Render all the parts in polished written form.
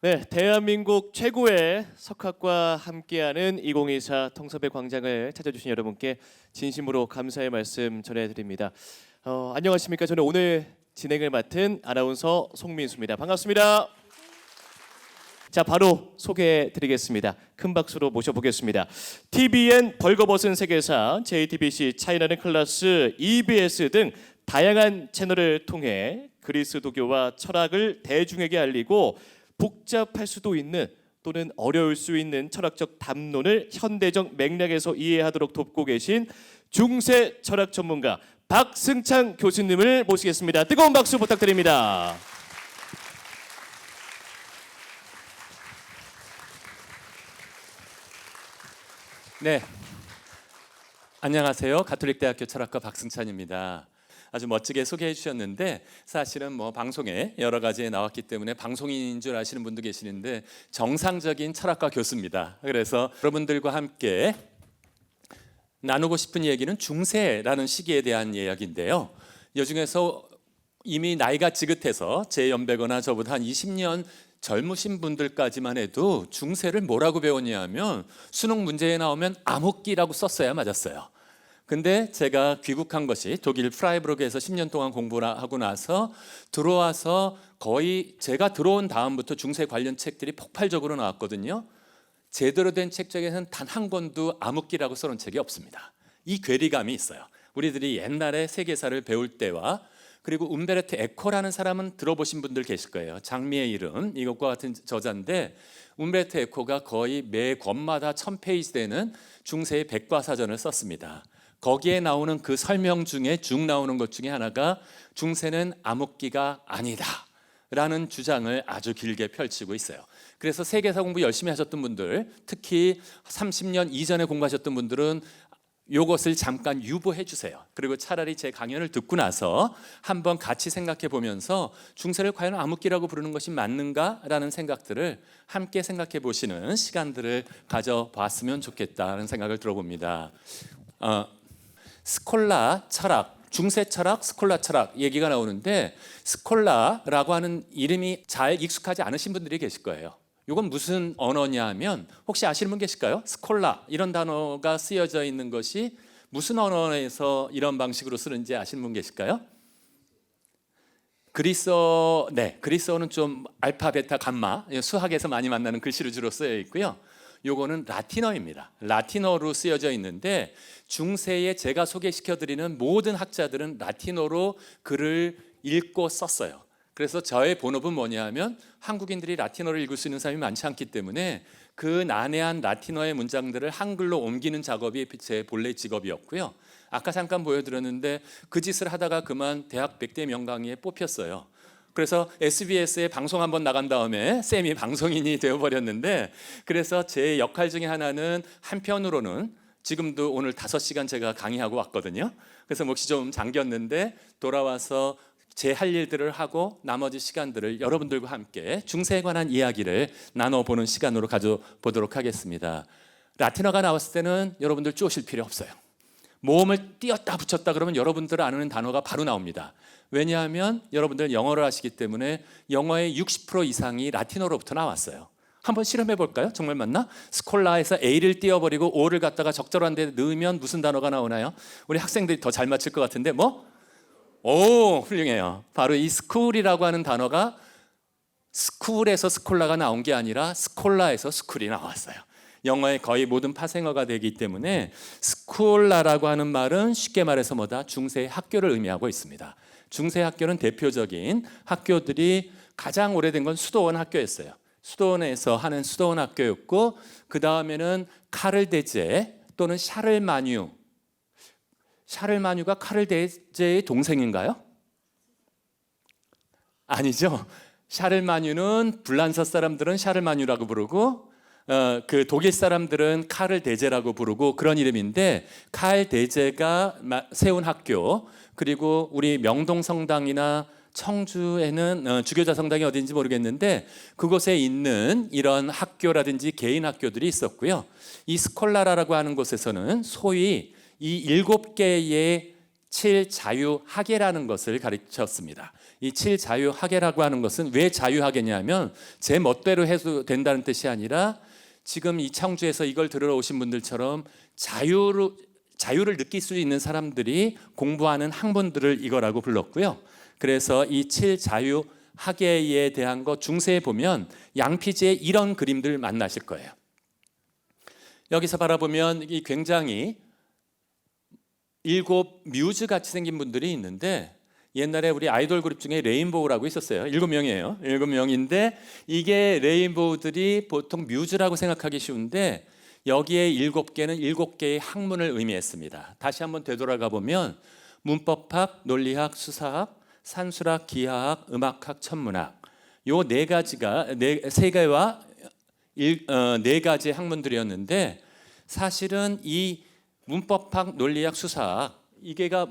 네, 대한민국 최고의 석학과 함께하는 2024 통섭의 광장을 찾아주신 여러분께 진심으로 감사의 말씀 전해드립니다. 안녕하십니까? 저는 오늘 진행을 맡은 아나운서 송민수입니다. 반갑습니다. 자, 바로 소개해드리겠습니다. 큰 박수로 모셔보겠습니다. TVN 벌거벗은 세계사, JTBC 차이나는 클래스, EBS 등 다양한 채널을 통해 그리스도교와 철학을 대중에게 알리고 복잡할 수도 있는 또는 어려울 수 있는 철학적 담론을 현대적 맥락에서 이해하도록 돕고 계신 중세 철학 전문가 박승찬 교수님을 모시겠습니다. 뜨거운 박수 부탁드립니다. 네, 안녕하세요. 가톨릭대학교 철학과 박승찬입니다. 아주 멋지게 소개해 주셨는데 사실은 방송에 여러 가지에 나왔기 때문에 방송인인 줄 아시는 분도 계시는데 정상적인 철학과 교수입니다. 그래서 여러분들과 함께 나누고 싶은 얘기는 중세라는 시기에 대한 이야기인데요. 이 중에서 이미 나이가 지긋해서 제 연배거나 저보다 한 20년 젊으신 분들까지만 해도 중세를 뭐라고 배웠냐 하면 수능 문제에 나오면 암흑기라고 썼어야 맞았어요. 근데 제가 귀국한 것이 독일 프라이부르크에서 10년 동안 공부를 하고 나서 들어와서 거의 제가 들어온 다음부터 중세 관련 책들이 폭발적으로 나왔거든요. 제대로 된 책 중에서는 단 한 권도 암흑기라고 써놓은 책이 없습니다. 이 괴리감이 있어요. 우리들이 옛날에 세계사를 배울 때와 그리고 움베르토 에코라는 사람은 들어보신 분들 계실 거예요. 장미의 이름, 이것과 같은 저자인데 움베르토 에코가 거의 매 권마다 1000페이지 되는 중세의 백과사전을 썼습니다. 거기에 나오는 그 설명 중에 쭉 나오는 것 중에 하나가 중세는 암흑기가 아니다 라는 주장을 아주 길게 펼치고 있어요. 그래서 세계사 공부 열심히 하셨던 분들, 특히 30년 이전에 공부하셨던 분들은 이것을 잠깐 유보해 주세요. 그리고 차라리 제 강연을 듣고 나서 한번 같이 생각해 보면서 중세를 과연 암흑기라고 부르는 것이 맞는가라는 생각들을 함께 생각해 보시는 시간들을 가져봤으면 좋겠다는 생각을 들어봅니다. 스콜라 철학, 중세 철학, 스콜라 철학 얘기가 나오는데 스콜라라고 하는 이름이 잘 익숙하지 않으신 분들이 계실 거예요. 이건 무슨 언어냐 하면 혹시 아시는 분 계실까요? 스콜라 이런 단어가 쓰여져 있는 것이 무슨 언어에서 이런 방식으로 쓰는지 아시는 분 계실까요? 그리스어는 좀 알파, 베타, 감마 수학에서 많이 만나는 글씨로 주로 쓰여 있고요. 요거는 라틴어입니다. 라틴어로 쓰여져 있는데 중세에 제가 소개시켜드리는 모든 학자들은 라틴어로 글을 읽고 썼어요. 그래서 저의 본업은 뭐냐 하면 한국인들이 라틴어를 읽을 수 있는 사람이 많지 않기 때문에 그 난해한 라틴어의 문장들을 한글로 옮기는 작업이 제 본래 직업이었고요. 아까 잠깐 보여드렸는데 그 짓을 하다가 그만 대학 100대 명강의에 뽑혔어요. 그래서 SBS에 방송 한번 나간 다음에 쌤이 방송인이 되어버렸는데 그래서 제 역할 중에 하나는 한편으로는 지금도 오늘 5시간 제가 강의하고 왔거든요. 그래서 몫이 좀 잠겼는데 돌아와서 제 할 일들을 하고 나머지 시간들을 여러분들과 함께 중세에 관한 이야기를 나눠보는 시간으로 가져보도록 하겠습니다. 라틴어가 나왔을 때는 여러분들 쪼실 필요 없어요. 모음을 띄었다 붙였다 그러면 여러분들 아는 단어가 바로 나옵니다. 왜냐하면 여러분들 영어를 하시기 때문에 영어의 60% 이상이 라틴어로부터 나왔어요. 한번 실험해 볼까요? 정말 맞나? 스콜라에서 A를 띄워버리고 O를 갖다가 적절한 데 넣으면 무슨 단어가 나오나요? 우리 학생들이 더 잘 맞힐 것 같은데 오, 훌륭해요. 바로 이 스쿨이라고 하는 단어가 스쿨에서 스콜라가 나온 게 아니라 스콜라에서 스쿨이 나왔어요. 영어의 거의 모든 파생어가 되기 때문에 스콜라라고 하는 말은 쉽게 말해서 중세의 학교를 의미하고 있습니다. 중세 학교는 대표적인 학교들이 가장 오래된 건 수도원 학교였어요. 수도원에서 하는 수도원 학교였고 그 다음에는 카를데제 또는 샤를마뉴가 카를데제의 동생인가요? 아니죠. 샤를마뉴는 불란서 사람들은 샤를마뉴라고 부르고 그 독일 사람들은 카를데제라고 부르고 그런 이름인데 카를데제가 세운 학교 그리고 우리 명동성당이나 청주에는 주교자 성당이 어딘지 모르겠는데 그곳에 있는 이런 학교라든지 개인 학교들이 있었고요. 이 스콜라라고 하는 곳에서는 소위 이 7개의 칠자유학예라는 것을 가르쳤습니다. 이 칠자유학예라고 하는 것은 왜 자유학예냐면 제 멋대로 해도 된다는 뜻이 아니라 지금 이 청주에서 이걸 들으러 오신 분들처럼 자유를 느낄 수 있는 사람들이 공부하는 학문들을 이거라고 불렀고요. 그래서 이 칠자유학예에 대한 거 중세에 보면 양피지에 이런 그림들 만나실 거예요. 여기서 바라보면 이 굉장히 7 뮤즈 같이 생긴 분들이 있는데 옛날에 우리 아이돌 그룹 중에 레인보우라고 있었어요. 7명이에요. 7명인데 이게 레인보우들이 보통 뮤즈라고 생각하기 쉬운데 여기에 7개는 7개의 학문을 의미했습니다. 다시 한번 되돌아가 보면 문법학, 논리학, 수사학, 산술학, 기하학, 음악학, 천문학 요 네 가지가 세 개와 네 가지의 학문들이었는데 사실은 이 문법학, 논리학, 수사학 이게가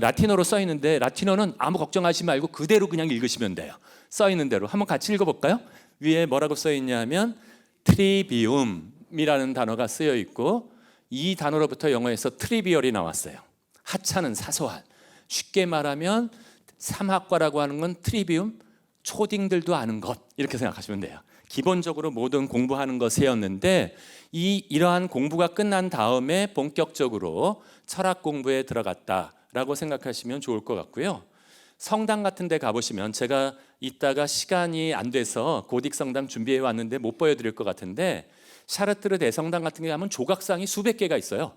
라틴어로 써 있는데 라틴어는 아무 걱정하지 말고 그대로 그냥 읽으시면 돼요. 써 있는 대로 한번 같이 읽어볼까요? 위에 뭐라고 써 있냐면 트리비움이라는 단어가 쓰여 있고 이 단어로부터 영어에서 트리비얼이 나왔어요. 하찮은 사소한. 쉽게 말하면 삼학과라고 하는 건 트리비움, 초딩들도 아는 것 이렇게 생각하시면 돼요. 기본적으로 모든 공부하는 것이었는데 이러한 공부가 끝난 다음에 본격적으로 철학 공부에 들어갔다라고 생각하시면 좋을 것 같고요. 성당 같은 데 가보시면 제가 이따가 시간이 안 돼서 고딕 성당 준비해 왔는데 못 보여드릴 것 같은데 샤르트르 대성당 같은 데 가면 조각상이 수백 개가 있어요.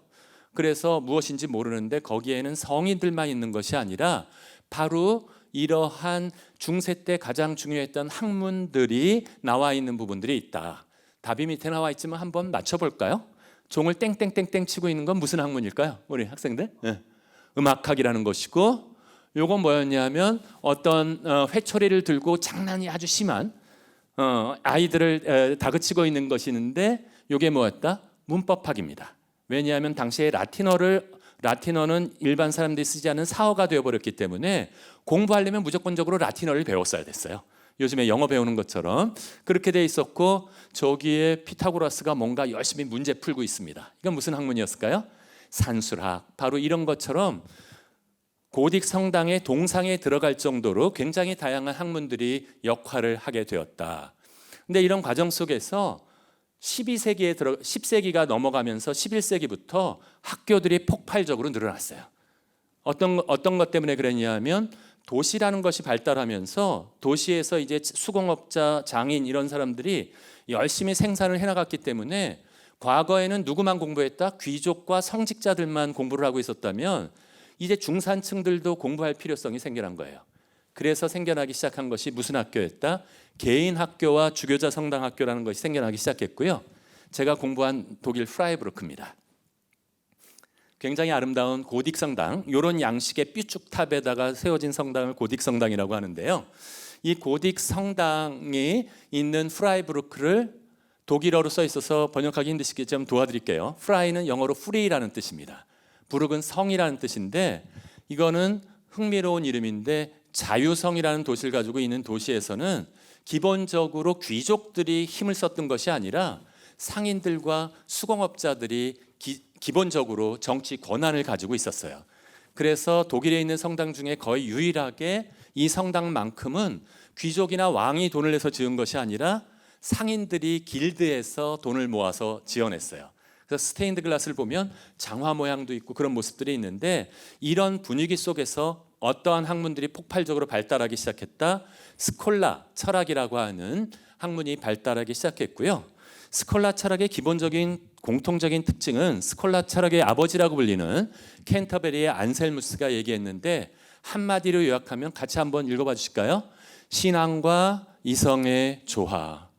그래서 무엇인지 모르는데 거기에는 성인들만 있는 것이 아니라 바로 이러한 중세 때 가장 중요했던 학문들이 나와 있는 부분들이 있다. 답이 밑에 나와 있지만 한번 맞춰볼까요? 종을 땡땡땡땡 치고 있는 건 무슨 학문일까요? 우리 학생들? 네. 음악학이라는 것이고 요건 뭐였냐면 어떤 회초리를 들고 장난이 아주 심한 아이들을 다그치고 있는 것이는데 요게 뭐였다? 문법학입니다. 왜냐하면 당시에 라틴어는 일반 사람들이 쓰지 않는 사어가 되어버렸기 때문에 공부하려면 무조건적으로 라틴어를 배웠어야 됐어요. 요즘에 영어 배우는 것처럼 그렇게 돼 있었고 저기에 피타고라스가 뭔가 열심히 문제 풀고 있습니다. 이건 무슨 학문이었을까요? 산술학. 바로 이런 것처럼 고딕 성당의 동상에 들어갈 정도로 굉장히 다양한 학문들이 역할을 하게 되었다. 근데 이런 과정 속에서 10세기가 넘어가면서 11세기부터 학교들이 폭발적으로 늘어났어요. 어떤 것 때문에 그랬냐면 도시라는 것이 발달하면서 도시에서 이제 수공업자, 장인 이런 사람들이 열심히 생산을 해나갔기 때문에 과거에는 누구만 공부했다? 귀족과 성직자들만 공부를 하고 있었다면 이제 중산층들도 공부할 필요성이 생겨난 거예요. 그래서 생겨나기 시작한 것이 무슨 학교였다? 개인 학교와 주교자 성당 학교라는 것이 생겨나기 시작했고요. 제가 공부한 독일 프라이부르크입니다. 굉장히 아름다운 고딕 성당, 이런 양식의 삐쭉탑에다가 세워진 성당을 고딕 성당이라고 하는데요. 이 고딕 성당이 있는 프라이부르크를 독일어로 써 있어서 번역하기 힘드시겠지만 도와드릴게요. 프라이는 영어로 프리라는 뜻입니다. 부르크는 성이라는 뜻인데 이거는 흥미로운 이름인데 자유성이라는 도시를 가지고 있는 도시에서는 기본적으로 귀족들이 힘을 썼던 것이 아니라 상인들과 수공업자들이 기본적으로 정치 권한을 가지고 있었어요. 그래서 독일에 있는 성당 중에 거의 유일하게 이 성당만큼은 귀족이나 왕이 돈을 내서 지은 것이 아니라 상인들이 길드에서 돈을 모아서 지어냈어요. 그래서 스테인드 글라스를 보면 장화 모양도 있고 그런 모습들이 있는데 이런 분위기 속에서 어떠한 학문들이 폭발적으로 발달하기 시작했다. 스콜라 철학이라고 하는 학문이 발달하기 시작했고요. 스콜라 철학의 기본적인 공통적인 특징은 스콜라 철학의 아버지라고 불리는 캔터베리의 안셀무스가 얘기했는데 한마디로 요약하면 같이 한번 읽어봐 주실까요? 신앙과 이성의 조화.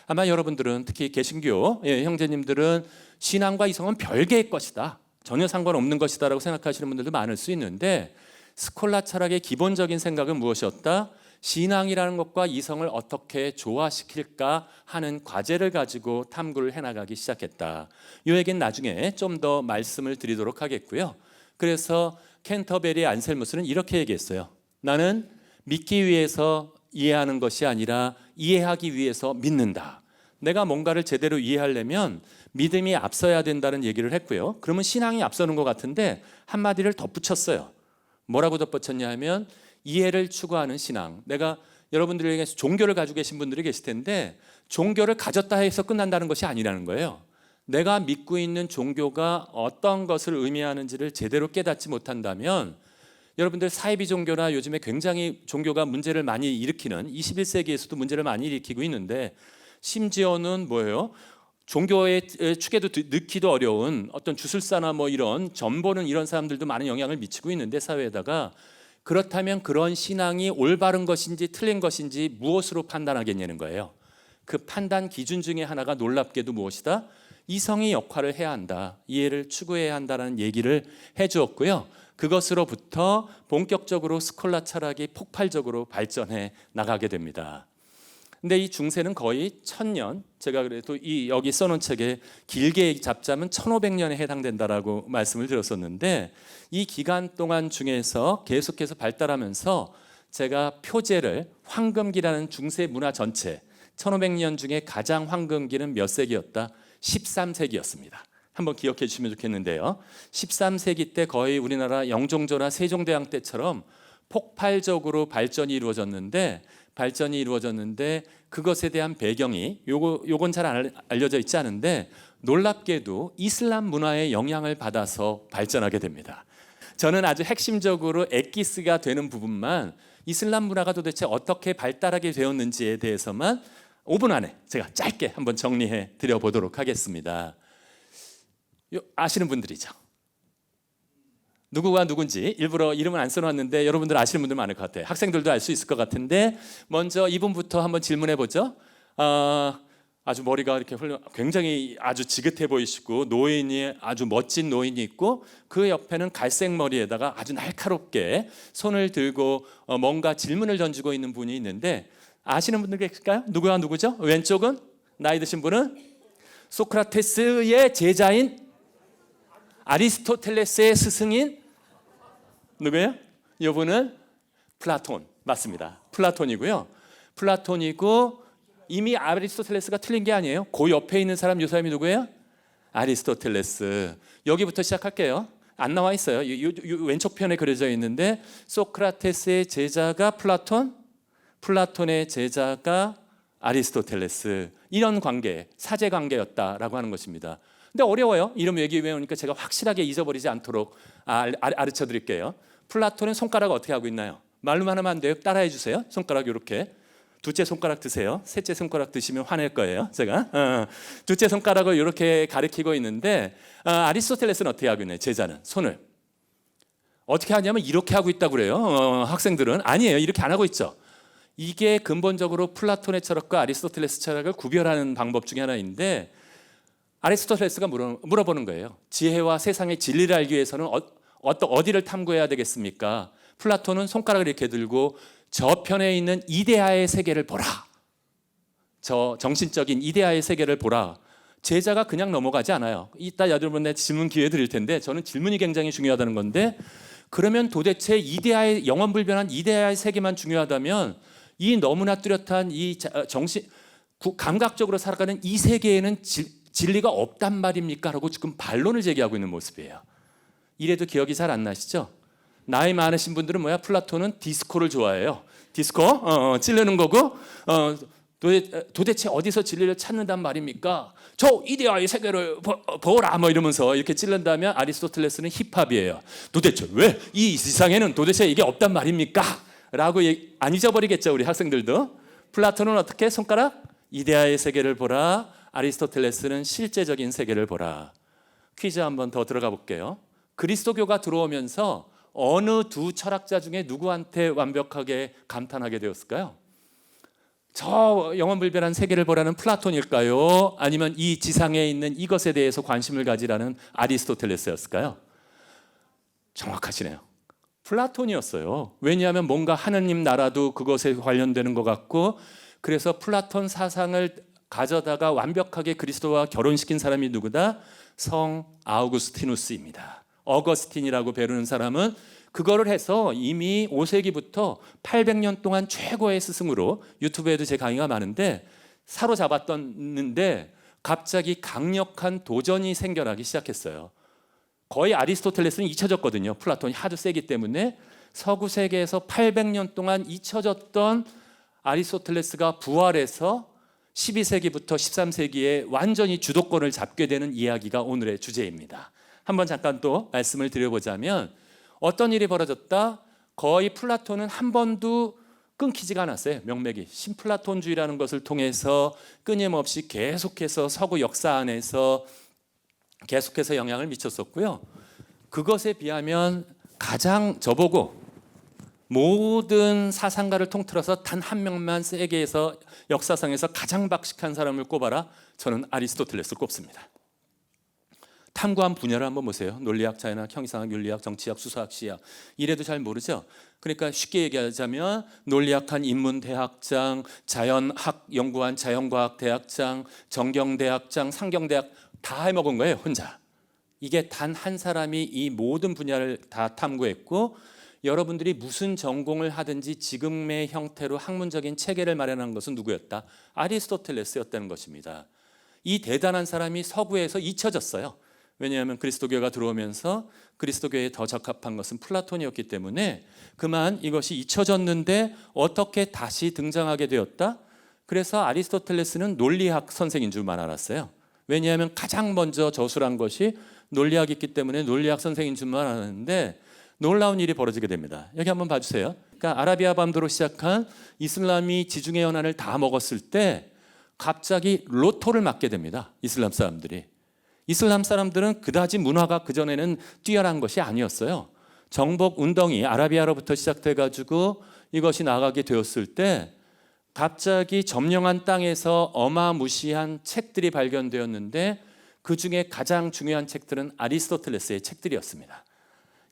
아마 여러분들은 특히 개신교 형제님들은 신앙과 이성은 별개의 것이다. 전혀 상관없는 것이다라고 생각하시는 분들도 많을 수 있는데 스콜라 철학의 기본적인 생각은 무엇이었다? 신앙이라는 것과 이성을 어떻게 조화시킬까 하는 과제를 가지고 탐구를 해나가기 시작했다. 이 얘기는 나중에 좀 더 말씀을 드리도록 하겠고요. 그래서 캔터베리 안셀무스는 이렇게 얘기했어요. 나는 믿기 위해서 이해하는 것이 아니라 이해하기 위해서 믿는다. 내가 뭔가를 제대로 이해하려면 믿음이 앞서야 된다는 얘기를 했고요. 그러면 신앙이 앞서는 것 같은데 한마디를 덧붙였어요. 뭐라고 덧붙였냐 하면 이해를 추구하는 신앙. 내가 여러분들에게 종교를 가지고 계신 분들이 계실 텐데 종교를 가졌다 해서 끝난다는 것이 아니라는 거예요. 내가 믿고 있는 종교가 어떤 것을 의미하는지를 제대로 깨닫지 못한다면 여러분들 사이비 종교나 요즘에 굉장히 종교가 문제를 많이 일으키는 21세기에서도 문제를 많이 일으키고 있는데 심지어는 뭐예요? 종교의 축에도 넣기도 어려운 어떤 주술사나 뭐 이런 점보는 이런 사람들도 많은 영향을 미치고 있는데 사회에다가 그렇다면 그런 신앙이 올바른 것인지 틀린 것인지 무엇으로 판단하겠냐는 거예요. 그 판단 기준 중에 하나가 놀랍게도 무엇이다? 이성이 역할을 해야 한다. 이해를 추구해야 한다는 얘기를 해주었고요. 그것으로부터 본격적으로 스콜라 철학이 폭발적으로 발전해 나가게 됩니다. 근데 이 중세는 거의 1000년, 제가 그래도 이 여기 써놓은 책에 길게 잡자면 1500년에 해당된다라고 말씀을 드렸었는데 이 기간 동안 중에서 계속해서 발달하면서 제가 표제를 황금기라는 중세 문화 전체 1500년 중에 가장 황금기는 몇 세기였다? 13세기였습니다. 한번 기억해 주시면 좋겠는데요. 13세기 때 거의 우리나라 영종조나 세종대왕 때처럼 폭발적으로 발전이 이루어졌는데 그것에 대한 배경이 요건 잘 알려져 있지 않은데 놀랍게도 이슬람 문화의 영향을 받아서 발전하게 됩니다. 저는 아주 핵심적으로 엑기스가 되는 부분만 이슬람 문화가 도대체 어떻게 발달하게 되었는지에 대해서만 5분 안에 제가 짧게 한번 정리해 드려 보도록 하겠습니다. 아시는 분들이죠. 누구가 누군지 일부러 이름은 안 써놨는데 여러분들 아시는 분들 많을 것 같아요. 학생들도 알 수 있을 것 같은데 먼저 이분부터 한번 질문해 보죠. 아주 머리가 이렇게 굉장히 아주 지긋해 보이시고 노인이 아주 멋진 노인이 있고 그 옆에는 갈색 머리에다가 아주 날카롭게 손을 들고 뭔가 질문을 던지고 있는 분이 있는데 아시는 분들 계실까요? 누구와 누구죠? 왼쪽은 나이 드신 분은 소크라테스의 제자인 아리스토텔레스의 스승인 누구예요? 이분은 플라톤 맞습니다. 플라톤이고요. 플라톤이고 이미 아리스토텔레스가 틀린 게 아니에요. 그 옆에 있는 사람 이 사람이 누구예요? 아리스토텔레스. 여기부터 시작할게요. 안 나와 있어요. 왼쪽 편에 그려져 있는데 소크라테스의 제자가 플라톤, 플라톤의 제자가 아리스토텔레스. 이런 관계, 사제 관계였다라고 하는 것입니다. 근데 어려워요. 이름 얘기 외우니까 제가 확실하게 잊어버리지 않도록 가르쳐 드릴게요. 플라톤은 손가락 어떻게 하고 있나요? 말로만 하면 안 돼요. 따라해 주세요. 손가락 이렇게. 둘째 손가락 드세요. 셋째 손가락 드시면 화낼 거예요. 제가 둘째 손가락을 이렇게 가리키고 있는데 아리스토텔레스는 어떻게 하고 있나요? 제자는 손을 어떻게 하냐면 이렇게 하고 있다고 그래요. 학생들은 아니에요. 이렇게 안 하고 있죠. 이게 근본적으로 플라톤의 철학과 아리스토텔레스 철학을 구별하는 방법 중에 하나인데 아리스토텔레스가 물어보는 거예요. 지혜와 세상의 진리를 알기 위해서는 어디를 탐구해야 되겠습니까? 플라톤은 손가락을 이렇게 들고 저편에 있는 이데아의 세계를 보라. 저 정신적인 이데아의 세계를 보라. 제자가 그냥 넘어가지 않아요. 이따 여러분한테 질문 기회 드릴 텐데 저는 질문이 굉장히 중요하다는 건데 그러면 도대체 이데아의 영원불변한 이데아의 세계만 중요하다면 이 너무나 뚜렷한 이 정신 감각적으로 살아가는 이 세계에는 진리가 없단 말입니까? 라고 지금 반론을 제기하고 있는 모습이에요. 이래도 기억이 잘 안 나시죠? 나이 많으신 분들은 뭐야? 플라톤은 디스코를 좋아해요. 디스코 찌르는 거고 도대체 어디서 진리를 찾는단 말입니까? 저 이데아의 세계를 보라 뭐 이러면서 이렇게 찔른다면 아리스토텔레스는 힙합이에요. 도대체 왜 이 세상에는 도대체 이게 없단 말입니까? 라고 안 잊어버리겠죠 우리 학생들도. 플라톤은 어떻게 손가락? 이데아의 세계를 보라. 아리스토텔레스는 실제적인 세계를 보라. 퀴즈 한번 더 들어가 볼게요. 그리스도교가 들어오면서 어느 두 철학자 중에 누구한테 완벽하게 감탄하게 되었을까요? 저 영원불변한 세계를 보라는 플라톤일까요? 아니면 이 지상에 있는 이것에 대해서 관심을 가지라는 아리스토텔레스였을까요? 정확하시네요. 플라톤이었어요. 왜냐하면 뭔가 하느님 나라도 그것에 관련되는 것 같고 그래서 플라톤 사상을 가져다가 완벽하게 그리스도와 결혼시킨 사람이 누구다? 성 아우구스티누스입니다. 어거스틴이라고 배르는 사람은 그거를 해서 이미 5세기부터 800년 동안 최고의 스승으로 유튜브에도 제 강의가 많은데 사로잡았었는데 갑자기 강력한 도전이 생겨나기 시작했어요. 거의 아리스토텔레스는 잊혀졌거든요. 플라톤이 하도 세기 때문에. 서구 세계에서 800년 동안 잊혀졌던 아리스토텔레스가 부활해서 12세기부터 13세기에 완전히 주도권을 잡게 되는 이야기가 오늘의 주제입니다. 한번 잠깐 또 말씀을 드려보자면 어떤 일이 벌어졌다? 거의 플라톤은 한 번도 끊기지가 않았어요. 명맥이 신플라톤주의라는 것을 통해서 끊임없이 계속해서 서구 역사 안에서 계속해서 영향을 미쳤었고요. 그것에 비하면 가장 저보고 모든 사상가를 통틀어서 단 한 명만 세계에서 역사상에서 가장 박식한 사람을 꼽아라. 저는 아리스토텔레스를 꼽습니다. 탐구한 분야를 한번 보세요. 논리학, 자연학, 형이상학, 윤리학, 정치학, 수사학, 시학. 이래도 잘 모르죠. 그러니까 쉽게 얘기하자면 논리학한 인문대학장, 자연학 연구한 자연과학 대학장, 정경대학장, 상경대학 다 해먹은 거예요. 혼자. 이게 단 한 사람이 이 모든 분야를 다 탐구했고, 여러분들이 무슨 전공을 하든지 지금의 형태로 학문적인 체계를 마련한 것은 누구였다? 아리스토텔레스였다는 것입니다. 이 대단한 사람이 서구에서 잊혀졌어요. 왜냐하면 그리스도교가 들어오면서 그리스도교에 더 적합한 것은 플라톤이었기 때문에 그만 이것이 잊혀졌는데 어떻게 다시 등장하게 되었다? 그래서 아리스토텔레스는 논리학 선생인 줄만 알았어요. 왜냐하면 가장 먼저 저술한 것이 논리학이기 때문에 논리학 선생인 줄만 알았는데 놀라운 일이 벌어지게 됩니다. 여기 한번 봐주세요. 그러니까 아라비아 반도로 시작한 이슬람이 지중해 연안을 다 먹었을 때 갑자기 로또를 맞게 됩니다. 이슬람 사람들이. 이슬람 사람들은 그다지 문화가 그전에는 뛰어난 것이 아니었어요. 정복 운동이 아라비아로부터 시작돼가지고 이것이 나가게 되었을 때 갑자기 점령한 땅에서 어마무시한 책들이 발견되었는데 그중에 가장 중요한 책들은 아리스토텔레스의 책들이었습니다.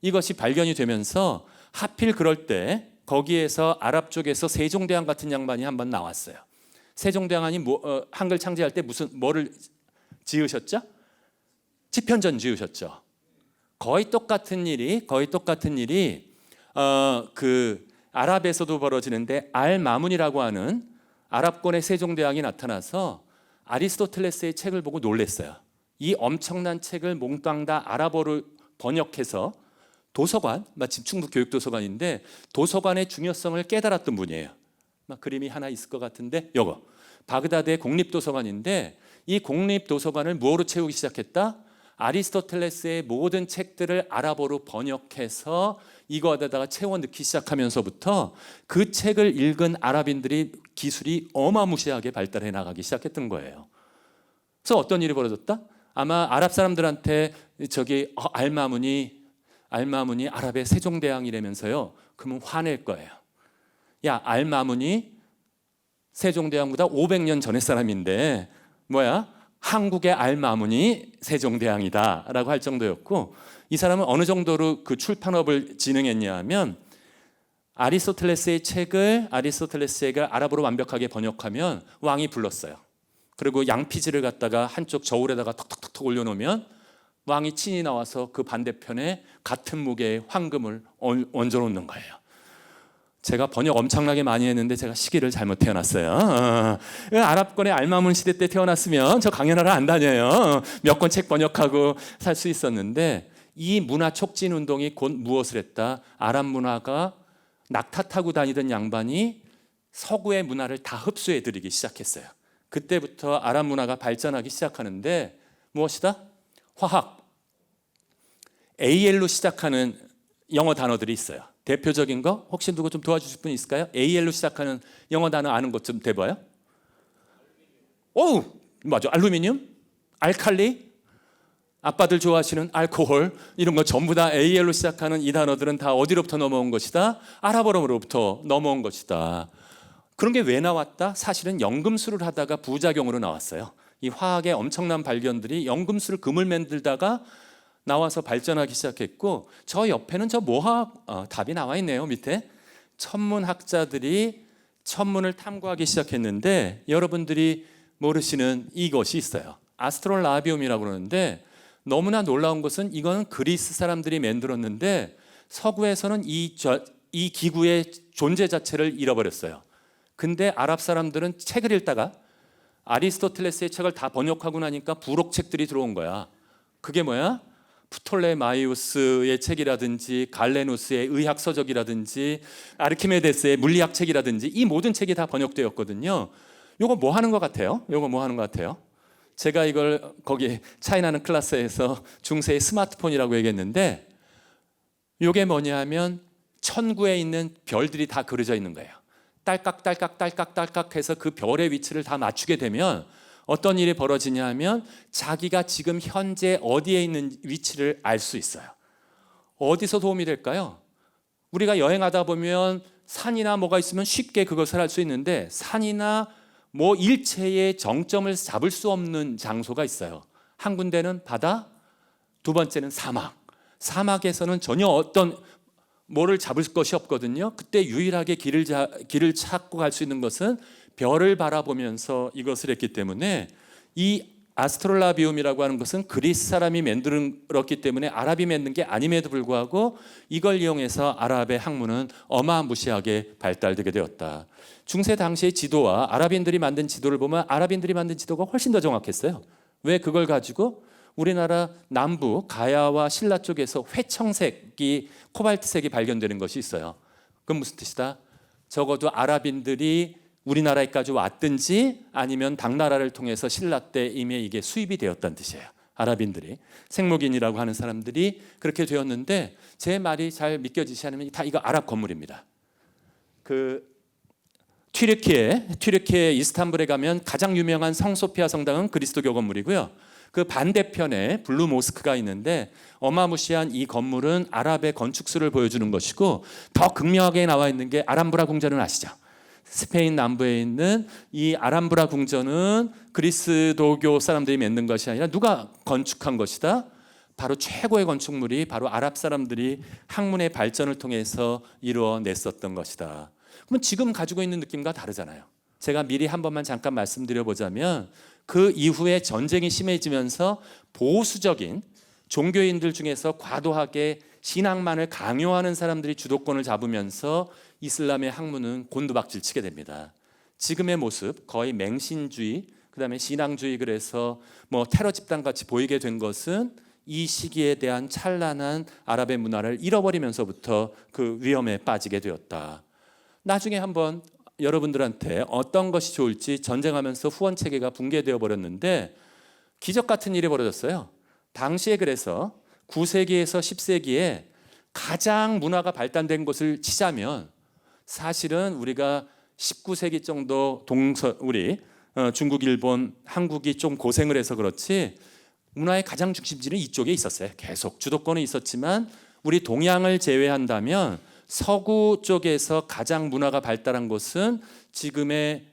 이것이 발견이 되면서 하필 그럴 때 거기에서 아랍 쪽에서 세종대왕 같은 양반이 한번 나왔어요. 세종대왕이 한글 창제할 때 뭐를 지으셨죠? 집현전 지으셨죠. 거의 똑같은 일이 그 아랍에서도 벌어지는데 알마문이라고 하는 아랍권의 세종대왕이 나타나서 아리스토텔레스의 책을 보고 놀랐어요. 이 엄청난 책을 몽땅 다 아랍어로 번역해서 도서관, 마침 충북 교육도서관인데 도서관의 중요성을 깨달았던 분이에요. 막 그림이 하나 있을 것 같은데 요거 바그다드의 공립도서관인데 이 공립도서관을 뭐로 채우기 시작했다? 아리스토텔레스의 모든 책들을 아랍어로 번역해서 이거에다가 채워 넣기 시작하면서부터 그 책을 읽은 아랍인들이 기술이 어마무시하게 발달해 나가기 시작했던 거예요. 그래서 어떤 일이 벌어졌다? 아마 아랍 사람들한테 저기 알마문이 아랍의 세종대왕이라면서요. 그러면 화낼 거예요. 야, 알마문이 세종대왕보다 500년 전의 사람인데 뭐야? 한국의 알마문이 세종대왕이다라고 할 정도였고 이 사람은 어느 정도로 그 출판업을 진행했냐 하면 아리스토텔레스의 책을 아랍어로 완벽하게 번역하면 왕이 불렀어요. 그리고 양피지를 갖다가 한쪽 저울에다가 턱턱턱 올려놓으면 왕이 친히 나와서 그 반대편에 같은 무게의 황금을 얹어놓는 거예요. 제가 번역 엄청나게 많이 했는데 제가 시기를 잘못 태어났어요. 아랍권의 알마문 시대 때 태어났으면 저 강연하러 안 다녀요. 몇 권 책 번역하고 살 수 있었는데 이 문화 촉진 운동이 곧 무엇을 했다? 아랍 문화가 낙타 타고 다니던 양반이 서구의 문화를 다 흡수해들이기 시작했어요. 그때부터 아랍 문화가 발전하기 시작하는데 무엇이다? 화학, AL로 시작하는 영어 단어들이 있어요. 대표적인 거 혹시 누구 좀 도와주실 분 있을까요? AL로 시작하는 영어 단어 아는 것 좀 대봐요. 오, 맞아. 알루미늄, 알칼리, 아빠들 좋아하시는 알코올 이런 거 전부 다 AL로 시작하는 이 단어들은 다 어디로부터 넘어온 것이다? 아랍어로부터 넘어온 것이다. 그런 게 왜 나왔다? 사실은 연금술을 하다가 부작용으로 나왔어요. 이 화학의 엄청난 발견들이 연금술 금을 만들다가 나와서 발전하기 시작했고 저 옆에는 저 모화학 답이 나와 있네요. 밑에 천문학자들이 천문을 탐구하기 시작했는데 여러분들이 모르시는 이것이 있어요. 아스트롤라비움이라고 그러는데 너무나 놀라운 것은 이거는 그리스 사람들이 만들었는데 서구에서는 이 기구의 존재 자체를 잃어버렸어요. 근데 아랍 사람들은 책을 읽다가 아리스토텔레스의 책을 다 번역하고 나니까 부록책들이 들어온 거야. 그게 뭐야? 프톨레마이우스의 책이라든지 갈레누스의 의학 서적이라든지 아르키메데스의 물리학 책이라든지 이 모든 책이 다 번역되었거든요. 요거 뭐 하는 것 같아요? 요거 뭐 하는 것 같아요? 제가 이걸 거기 차이나는 클래스에서 중세의 스마트폰이라고 얘기했는데 요게 뭐냐면 천구에 있는 별들이 다 그려져 있는 거예요. 딸깍딸깍 해서 그 별의 위치를 다 맞추게 되면 어떤 일이 벌어지냐 하면 자기가 지금 현재 어디에 있는 위치를 알 수 있어요. 어디서 도움이 될까요? 우리가 여행하다 보면 산이나 뭐가 있으면 쉽게 그것을 할 수 있는데 산이나 뭐 일체의 정점을 잡을 수 없는 장소가 있어요. 한 군데는 바다, 두 번째는 사막. 사막에서는 전혀 어떤 뭐를 잡을 것이 없거든요. 그때 유일하게 길을 찾고 갈 수 있는 것은 별을 바라보면서 이것을 했기 때문에 이 아스트롤라비움이라고 하는 것은 그리스 사람이 만들었기 때문에 아랍이 만든 게 아님에도 불구하고 이걸 이용해서 아랍의 학문은 어마무시하게 발달되게 되었다. 중세 당시의 지도와 아랍인들이 만든 지도를 보면 아랍인들이 만든 지도가 훨씬 더 정확했어요. 왜 그걸 가지고 우리나라 남부 가야와 신라 쪽에서 회청색이 코발트색이 발견되는 것이 있어요. 그건 무슨 뜻이다? 적어도 아랍인들이 우리나라에까지 왔든지 아니면 당나라를 통해서 신라 때 이미 이게 수입이 되었다는 뜻이에요. 아랍인들이 생목인이라고 하는 사람들이 그렇게 되었는데 제 말이 잘 믿겨지지 않으면 다 이거 아랍 건물입니다. 그 튀르키예 이스탄불에 가면 가장 유명한 성소피아 성당은 그리스도교 건물이고요. 그 반대편에 블루 모스크가 있는데 어마무시한 이 건물은 아랍의 건축술을 보여주는 것이고 더 극명하게 나와 있는 게 아람브라 궁전은 아시죠? 스페인 남부에 있는 이 아람브라 궁전은 그리스도교 사람들이 만든 것이 아니라 누가 건축한 것이다? 바로 최고의 건축물이 바로 아랍 사람들이 학문의 발전을 통해서 이루어냈었던 것이다. 그러면 지금 가지고 있는 느낌과 다르잖아요. 제가 미리 한 번만 잠깐 말씀드려보자면 그 이후에 전쟁이 심해지면서 보수적인 종교인들 중에서 과도하게 신앙만을 강요하는 사람들이 주도권을 잡으면서 이슬람의 학문은 곤두박질 치게 됩니다. 지금의 모습 거의 맹신주의, 그다음에 신앙주의, 그래서 뭐 테러 집단 같이 보이게 된 것은 이 시기에 대한 찬란한 아랍의 문화를 잃어버리면서부터 그 위험에 빠지게 되었다. 나중에 한번 여러분들한테 어떤 것이 좋을지 전쟁하면서 후원 체계가 붕괴되어 버렸는데 기적 같은 일이 벌어졌어요. 당시에 그래서 9세기에서 10세기에 가장 문화가 발달된 곳을 치자면 사실은 우리가 19세기 정도 중국, 일본, 한국이 좀 고생을 해서 그렇지 문화의 가장 중심지는 이쪽에 있었어요. 계속 주도권은 있었지만 우리 동양을 제외한다면 서구 쪽에서 가장 문화가 발달한 곳은 지금의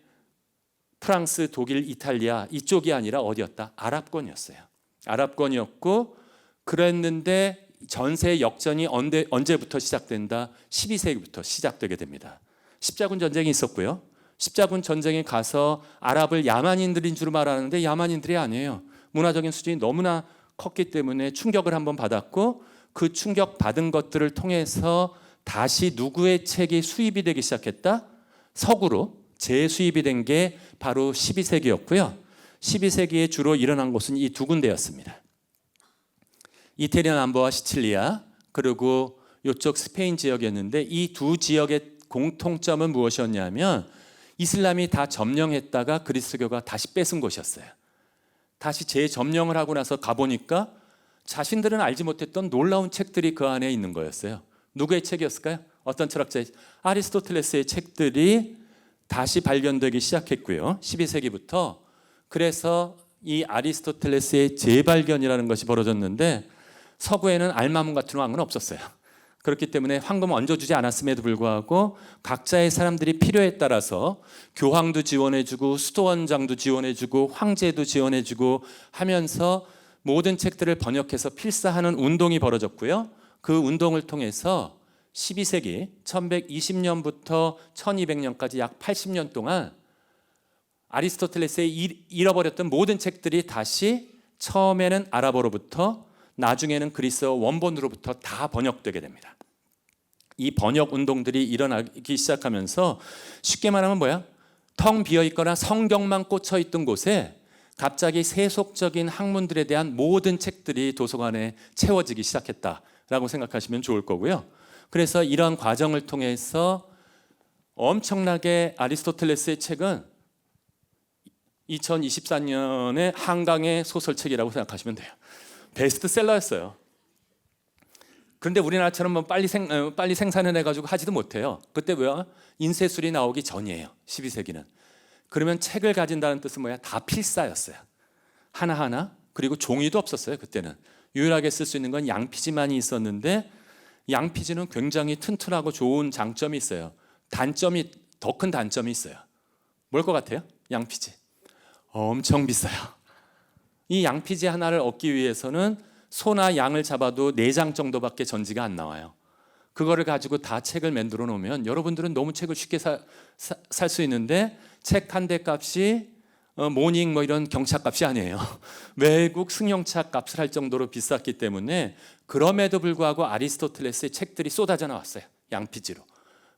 프랑스, 독일, 이탈리아 이쪽이 아니라 어디였다? 아랍권이었어요. 아랍권이었고 그랬는데 전세 역전이 언제부터 시작된다? 12세기부터 시작되게 됩니다. 십자군 전쟁이 있었고요. 십자군 전쟁에 가서 아랍을 야만인들인 줄 알았는데 야만인들이 아니에요. 문화적인 수준이 너무나 컸기 때문에 충격을 한번 받았고 그 충격 받은 것들을 통해서 다시 누구의 책이 수입이 되기 시작했다? 서구로 재수입이 된 게 바로 12세기였고요. 12세기에 주로 일어난 곳은 이 두 군데였습니다. 이태리 남부와 시칠리아 그리고 이쪽 스페인 지역이었는데 이 두 지역의 공통점은 무엇이었냐면 이슬람이 다 점령했다가 그리스도교가 다시 뺏은 곳이었어요. 다시 재점령을 하고 나서 가보니까 자신들은 알지 못했던 놀라운 책들이 그 안에 있는 거였어요. 누구의 책이었을까요? 어떤 철학자의? 아리스토텔레스의 책들이 다시 발견되기 시작했고요. 12세기부터. 그래서 이 아리스토텔레스의 재발견이라는 것이 벌어졌는데 서구에는 알마문 같은 왕은 없었어요. 그렇기 때문에 황금 얹어주지 않았음에도 불구하고 각자의 사람들이 필요에 따라서 교황도 지원해주고 수도원장도 지원해주고 황제도 지원해주고 하면서 모든 책들을 번역해서 필사하는 운동이 벌어졌고요. 그 운동을 통해서 12세기 1120년부터 1200년까지 약 80년 동안 아리스토텔레스의 잃어버렸던 모든 책들이 다시 처음에는 아랍어로부터 나중에는 그리스어 원본으로부터 다 번역되게 됩니다. 이 번역 운동들이 일어나기 시작하면서 쉽게 말하면 뭐야? 텅 비어 있거나 성경만 꽂혀 있던 곳에 갑자기 세속적인 학문들에 대한 모든 책들이 도서관에 채워지기 시작했다라고 생각하시면 좋을 거고요. 그래서 이런 과정을 통해서 엄청나게 아리스토텔레스의 책은 2024년에 한강의 소설책이라고 생각하시면 돼요. 베스트셀러였어요. 그런데 우리나라처럼 뭐 빨리 생산해내가지고 하지도 못해요. 그때 뭐야? 인쇄술이 나오기 전이에요. 12세기는. 그러면 책을 가진다는 뜻은 뭐야? 다 필사였어요. 하나하나. 그리고 종이도 없었어요. 그때는. 유일하게 쓸 수 있는 건 양피지만이 있었는데 양피지는 굉장히 튼튼하고 좋은 장점이 있어요. 단점이, 더 큰 단점이 있어요. 뭘 것 같아요? 양피지. 엄청 비싸요. 이 양피지 하나를 얻기 위해서는 소나 양을 잡아도 4장 정도밖에 전지가 안 나와요. 그거를 가지고 다 책을 만들어 놓으면 여러분들은 너무 책을 쉽게 살 수 있는데 책 한 대 값이 모닝 뭐 이런 경차 값이 아니에요. 외국 승용차 값을 할 정도로 비쌌기 때문에 그럼에도 불구하고 아리스토텔레스의 책들이 쏟아져 나왔어요. 양피지로.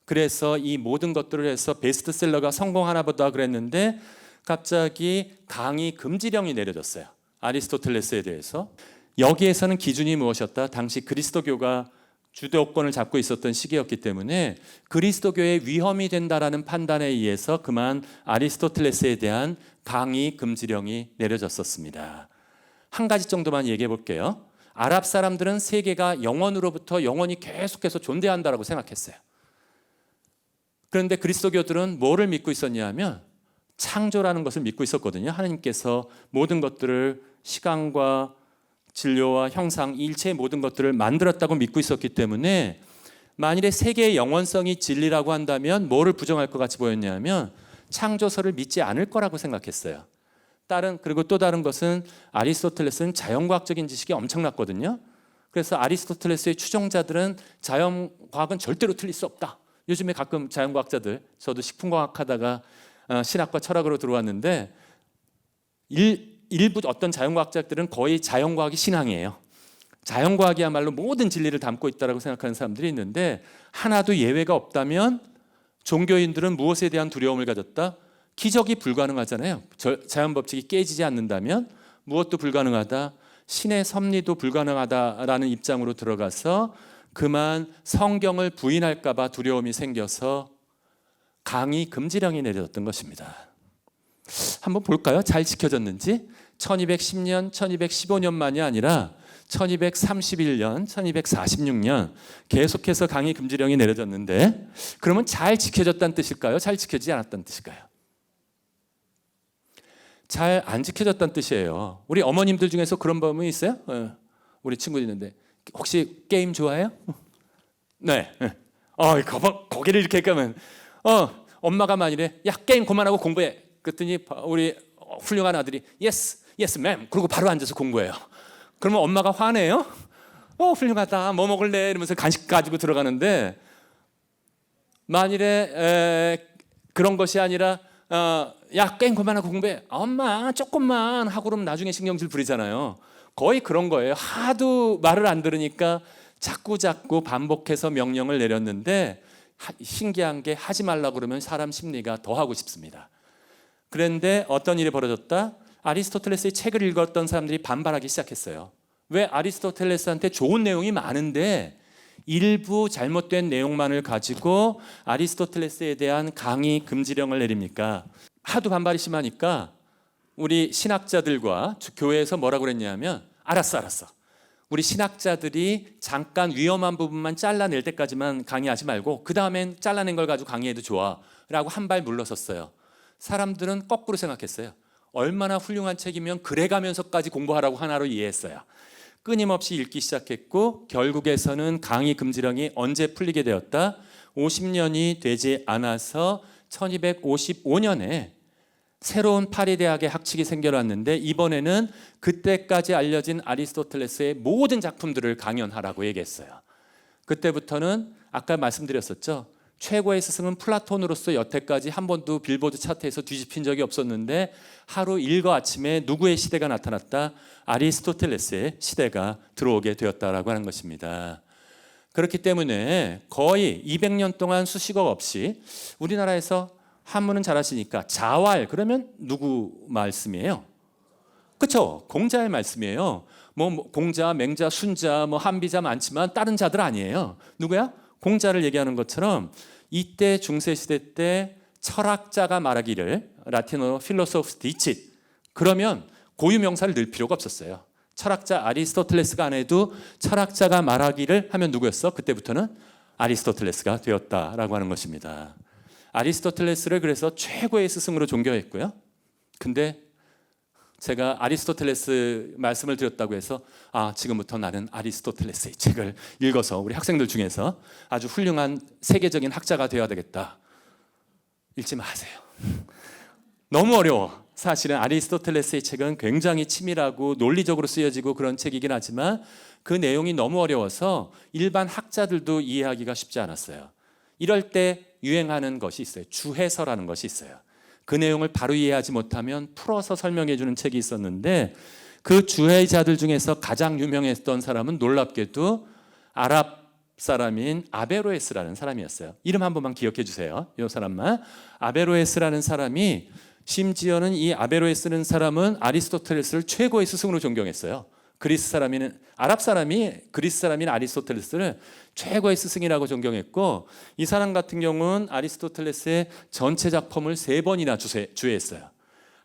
그래서 이 모든 것들을 해서 베스트셀러가 성공하나 보다 그랬는데 갑자기 강의 금지령이 내려졌어요. 아리스토텔레스에 대해서. 여기에서는 기준이 무엇이었다? 당시 그리스도교가 주도권을 잡고 있었던 시기였기 때문에 그리스도교에 위험이 된다라는 판단에 의해서 그만 아리스토텔레스에 대한 강의 금지령이 내려졌었습니다. 한 가지 정도만 얘기해 볼게요. 아랍 사람들은 세계가 영원으로부터 영원히 계속해서 존재한다라고 생각했어요. 그런데 그리스도교들은 뭐를 믿고 있었냐 하면 창조라는 것을 믿고 있었거든요. 하나님께서 모든 것들을 시간과 진료와 형상, 일체의 모든 것들을 만들었다고 믿고 있었기 때문에 만일에 세계의 영원성이 진리라고 한다면 뭐를 부정할 것 같이 보였냐면 창조설을 믿지 않을 거라고 생각했어요. 그리고 또 다른 것은 아리스토텔레스는 자연과학적인 지식이 엄청났거든요. 그래서 아리스토텔레스의 추종자들은 자연과학은 절대로 틀릴 수 없다. 요즘에 가끔 자연과학자들, 저도 식품과학 하다가 신학과 철학으로 들어왔는데 일부 어떤 자연과학자들은 거의 자연과학이 신앙이에요. 자연과학이야말로 모든 진리를 담고 있다고 생각하는 사람들이 있는데 하나도 예외가 없다면 종교인들은 무엇에 대한 두려움을 가졌다? 기적이 불가능하잖아요. 자연법칙이 깨지지 않는다면 무엇도 불가능하다. 신의 섭리도 불가능하다라는 입장으로 들어가서 그만 성경을 부인할까 봐 두려움이 생겨서 강의 금지령이 내려졌던 것입니다. 한번 볼까요? 잘 지켜졌는지. 1210년, 1215년만이 아니라 1231년, 1246년 계속해서 강의 금지령이 내려졌는데 그러면 잘 지켜졌다는 뜻일까요? 잘 지켜지지 않았다는 뜻일까요? 잘 안 지켜졌다는 뜻이에요. 우리 어머님들 중에서 그런 분이 있어요? 우리 친구 있는데 혹시 게임 좋아해요? 네. 거기를 이렇게 가면 엄마가 만일에 야 게임 그만하고 공부해. 그랬더니 우리 훌륭한 아들이 yes, yes, ma'am. 그리고 바로 앉아서 공부해요. 그러면 엄마가 화내요? 훌륭하다. 뭐 먹을래? 이러면서 간식 가지고 들어가는데 만일에 그런 것이 아니라 야 게임 그만하고 공부해. 엄마 조금만 하고 그러면 나중에 신경질 부리잖아요. 거의 그런 거예요. 하도 말을 안 들으니까 자꾸 반복해서 명령을 내렸는데 신기한 게 하지 말라고 그러면 사람 심리가 더 하고 싶습니다. 그런데 어떤 일이 벌어졌다? 아리스토텔레스의 책을 읽었던 사람들이 반발하기 시작했어요. 왜 아리스토텔레스한테 좋은 내용이 많은데 일부 잘못된 내용만을 가지고 아리스토텔레스에 대한 강의 금지령을 내립니까? 하도 반발이 심하니까 우리 신학자들과 교회에서 뭐라고 그랬냐면 알았어. 우리 신학자들이 잠깐 위험한 부분만 잘라낼 때까지만 강의하지 말고 그 다음엔 잘라낸 걸 가지고 강의해도 좋아 라고 한 발 물러섰어요. 사람들은 거꾸로 생각했어요. 얼마나 훌륭한 책이면 그래가면서까지 공부하라고 하나로 이해했어요. 끊임없이 읽기 시작했고 결국에서는 강의 금지령이 언제 풀리게 되었다? 50년이 되지 않아서 1255년에 새로운 파리 대학의 학칙이 생겨났는데 이번에는 그때까지 알려진 아리스토텔레스의 모든 작품들을 강연하라고 얘기했어요. 그때부터는 아까 말씀드렸었죠. 최고의 스승은 플라톤으로서 여태까지 한 번도 빌보드 차트에서 뒤집힌 적이 없었는데 하루 일과아침에 누구의 시대가 나타났다? 아리스토텔레스의 시대가 들어오게 되었다라고 하는 것입니다. 그렇기 때문에 거의 200년 동안 수식어 없이 우리나라에서 한문은 잘 아시니까 자왈 그러면 누구 말씀이에요? 그렇죠? 공자의 말씀이에요. 뭐 공자, 맹자, 순자, 뭐 한비자 많지만 다른 자들 아니에요. 누구야? 공자를 얘기하는 것처럼 이때 중세 시대 때 철학자가 말하기를 라틴어로 필로소프스 디칫 그러면 고유 명사를 넣을 필요가 없었어요. 철학자 아리스토텔레스가 안 해도 철학자가 말하기를 하면 누구였어? 그때부터는 아리스토텔레스가 되었다라고 하는 것입니다. 아리스토텔레스를 그래서 최고의 스승으로 존경했고요. 근데 제가 아리스토텔레스 말씀을 드렸다고 해서 지금부터 나는 아리스토텔레스의 책을 읽어서 우리 학생들 중에서 아주 훌륭한 세계적인 학자가 되어야 되겠다. 읽지 마세요. 너무 어려워. 사실은 아리스토텔레스의 책은 굉장히 치밀하고 논리적으로 쓰여지고 그런 책이긴 하지만 그 내용이 너무 어려워서 일반 학자들도 이해하기가 쉽지 않았어요. 이럴 때 유행하는 것이 있어요. 주해서라는 것이 있어요. 그 내용을 바로 이해하지 못하면 풀어서 설명해 주는 책이 있었는데 그 주해자들 중에서 가장 유명했던 사람은 놀랍게도 아랍 사람인 아베로에스라는 사람이었어요. 이름 한 번만 기억해 주세요. 이 사람만. 아베로에스라는 사람이 심지어는 이 아베로에스는 사람은 아리스토텔레스를 최고의 스승으로 존경했어요. 그리스 사람인 아랍 사람이 그리스 사람인 아리스토텔레스를 최고의 스승이라고 존경했고 이 사람 같은 경우는 아리스토텔레스의 전체 작품을 3번이나 주해했어요.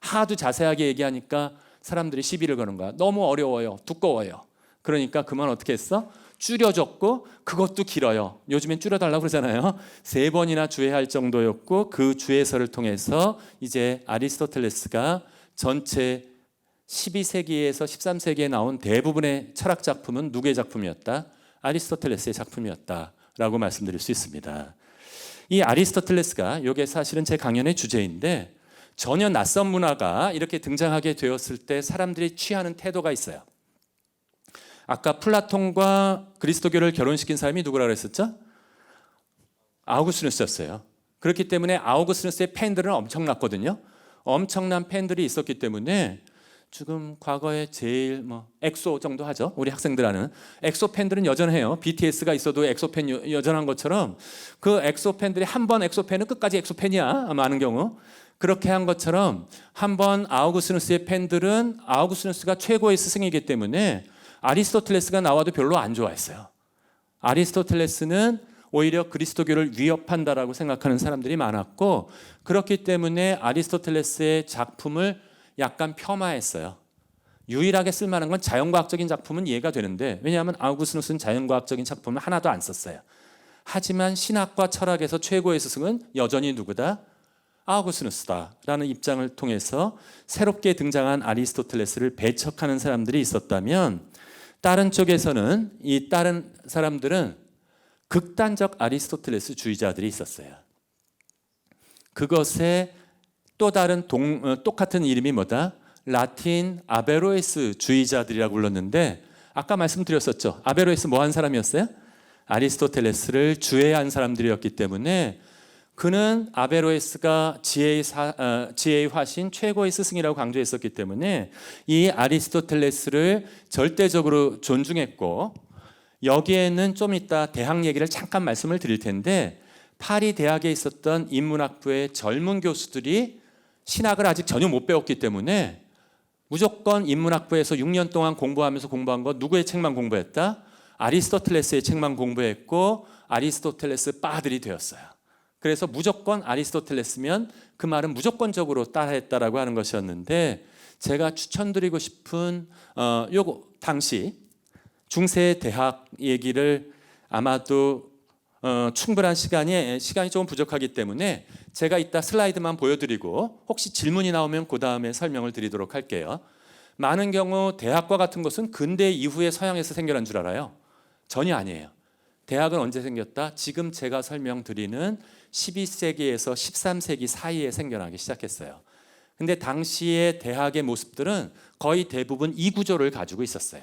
하도 자세하게 얘기하니까 사람들이 시비를 거는 거야. 너무 어려워요. 두꺼워요. 그러니까 그만 어떻게 했어? 줄여줬고 그것도 길어요. 요즘엔 줄여달라고 그러잖아요. 3번이나 주해할 정도였고 그 주해서를 통해서 이제 아리스토텔레스가 전체 12세기에서 13세기에 나온 대부분의 철학 작품은 누구의 작품이었다? 아리스토텔레스의 작품이었다라고 말씀드릴 수 있습니다. 이 아리스토텔레스가 이게 사실은 제 강연의 주제인데 전혀 낯선 문화가 이렇게 등장하게 되었을 때 사람들이 취하는 태도가 있어요. 아까 플라톤과 그리스도교를 결혼시킨 사람이 누구라 그랬었죠? 아우구스누스였어요. 그렇기 때문에 아우구스누스의 팬들은 엄청났거든요. 엄청난 팬들이 있었기 때문에 지금 과거에 제일 엑소 정도 하죠. 우리 학생들 아는 엑소 팬들은 여전해요. BTS가 있어도 엑소 팬 여전한 것처럼 그 엑소 팬들이 한 번 엑소 팬은 끝까지 엑소 팬이야. 많은 경우 그렇게 한 것처럼 한 번 아우구스누스의 팬들은 아우구스누스가 최고의 스승이기 때문에 아리스토텔레스가 나와도 별로 안 좋아했어요. 아리스토텔레스는 오히려 그리스도교를 위협한다라고 생각하는 사람들이 많았고 그렇기 때문에 아리스토텔레스의 작품을 약간 폄하했어요. 유일하게 쓸만한 건 자연과학적인 작품은 이해가 되는데 왜냐하면 아우구스누스는 자연과학적인 작품을 하나도 안 썼어요. 하지만 신학과 철학에서 최고의 스승은 여전히 누구다? 아우구스누스다라는 입장을 통해서 새롭게 등장한 아리스토텔레스를 배척하는 사람들이 있었다면 다른 쪽에서는 이 다른 사람들은 극단적 아리스토텔레스 주의자들이 있었어요. 그것의 또 다른 똑같은 이름이 뭐다? 라틴 아베로에스 주의자들이라고 불렀는데 아까 말씀드렸었죠. 아베로에스 뭐 한 사람이었어요? 아리스토텔레스를 주해한 사람들이었기 때문에 그는 아베로에스가 지혜의 화신 최고의 스승이라고 강조했었기 때문에 이 아리스토텔레스를 절대적으로 존중했고 여기에는 좀 이따 대학 얘기를 잠깐 말씀을 드릴 텐데 파리 대학에 있었던 인문학부의 젊은 교수들이 신학을 아직 전혀 못 배웠기 때문에 무조건 인문학부에서 6년 동안 공부하면서 공부한 거 누구의 책만 공부했다? 아리스토텔레스의 책만 공부했고 아리스토텔레스 빠들이 되었어요. 그래서 무조건 아리스토텔레스면 그 말은 무조건적으로 따라했다라고 하는 것이었는데 제가 추천드리고 싶은 요거 당시 중세 대학 얘기를 아마도 충분한 시간이 조금 부족하기 때문에 제가 이따 슬라이드만 보여드리고 혹시 질문이 나오면 그 다음에 설명을 드리도록 할게요. 많은 경우 대학과 같은 것은 근대 이후에 서양에서 생겨난 줄 알아요. 전혀 아니에요. 대학은 언제 생겼다? 지금 제가 설명드리는 12세기에서 13세기 사이에 생겨나기 시작했어요. 근데 당시의 대학의 모습들은 거의 대부분 이 구조를 가지고 있었어요.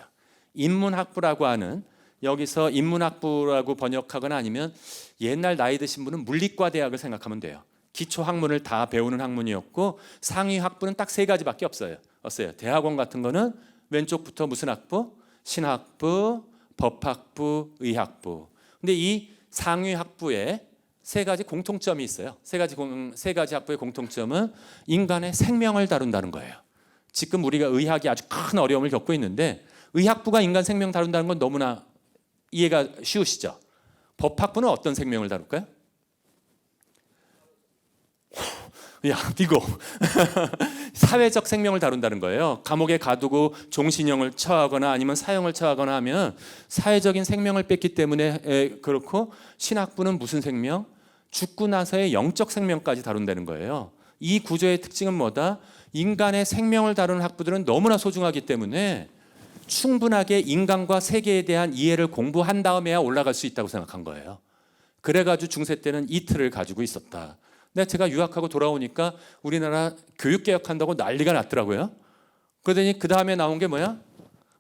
인문학부라고 하는 여기서 인문학부라고 번역하거나 아니면 옛날 나이 드신 분은 물리과 대학을 생각하면 돼요. 기초 학문을 다 배우는 학문이었고 상위 학부는 딱 3가지밖에 없어요. 대학원 같은 거는 왼쪽부터 무슨 학부? 신학부, 법학부, 의학부. 근데 이 상위 학부에 3가지 공통점이 있어요. 세 가지 학부의 공통점은 인간의 생명을 다룬다는 거예요. 지금 우리가 의학이 아주 큰 어려움을 겪고 있는데 의학부가 인간 생명 다룬다는 건 너무나 이해가 쉬우시죠? 법학부는 어떤 생명을 다룰까요? 야, 비고 사회적 생명을 다룬다는 거예요. 감옥에 가두고 종신형을 처하거나 아니면 사형을 처하거나 하면 사회적인 생명을 뺐기 때문에 그렇고, 신학부는 무슨 생명? 죽고 나서의 영적 생명까지 다룬다는 거예요. 이 구조의 특징은 뭐다? 인간의 생명을 다루는 학부들은 너무나 소중하기 때문에 충분하게 인간과 세계에 대한 이해를 공부한 다음에야 올라갈 수 있다고 생각한 거예요. 그래가지고 중세 때는 이 틀을 가지고 있었다. 근데 제가 유학하고 돌아오니까 우리나라 교육개혁한다고 난리가 났더라고요. 그러더니 그 다음에 나온 게 뭐야?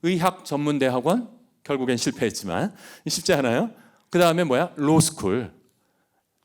의학 전문대학원? 결국엔 실패했지만 쉽지 않아요. 그 다음에 뭐야? 로스쿨.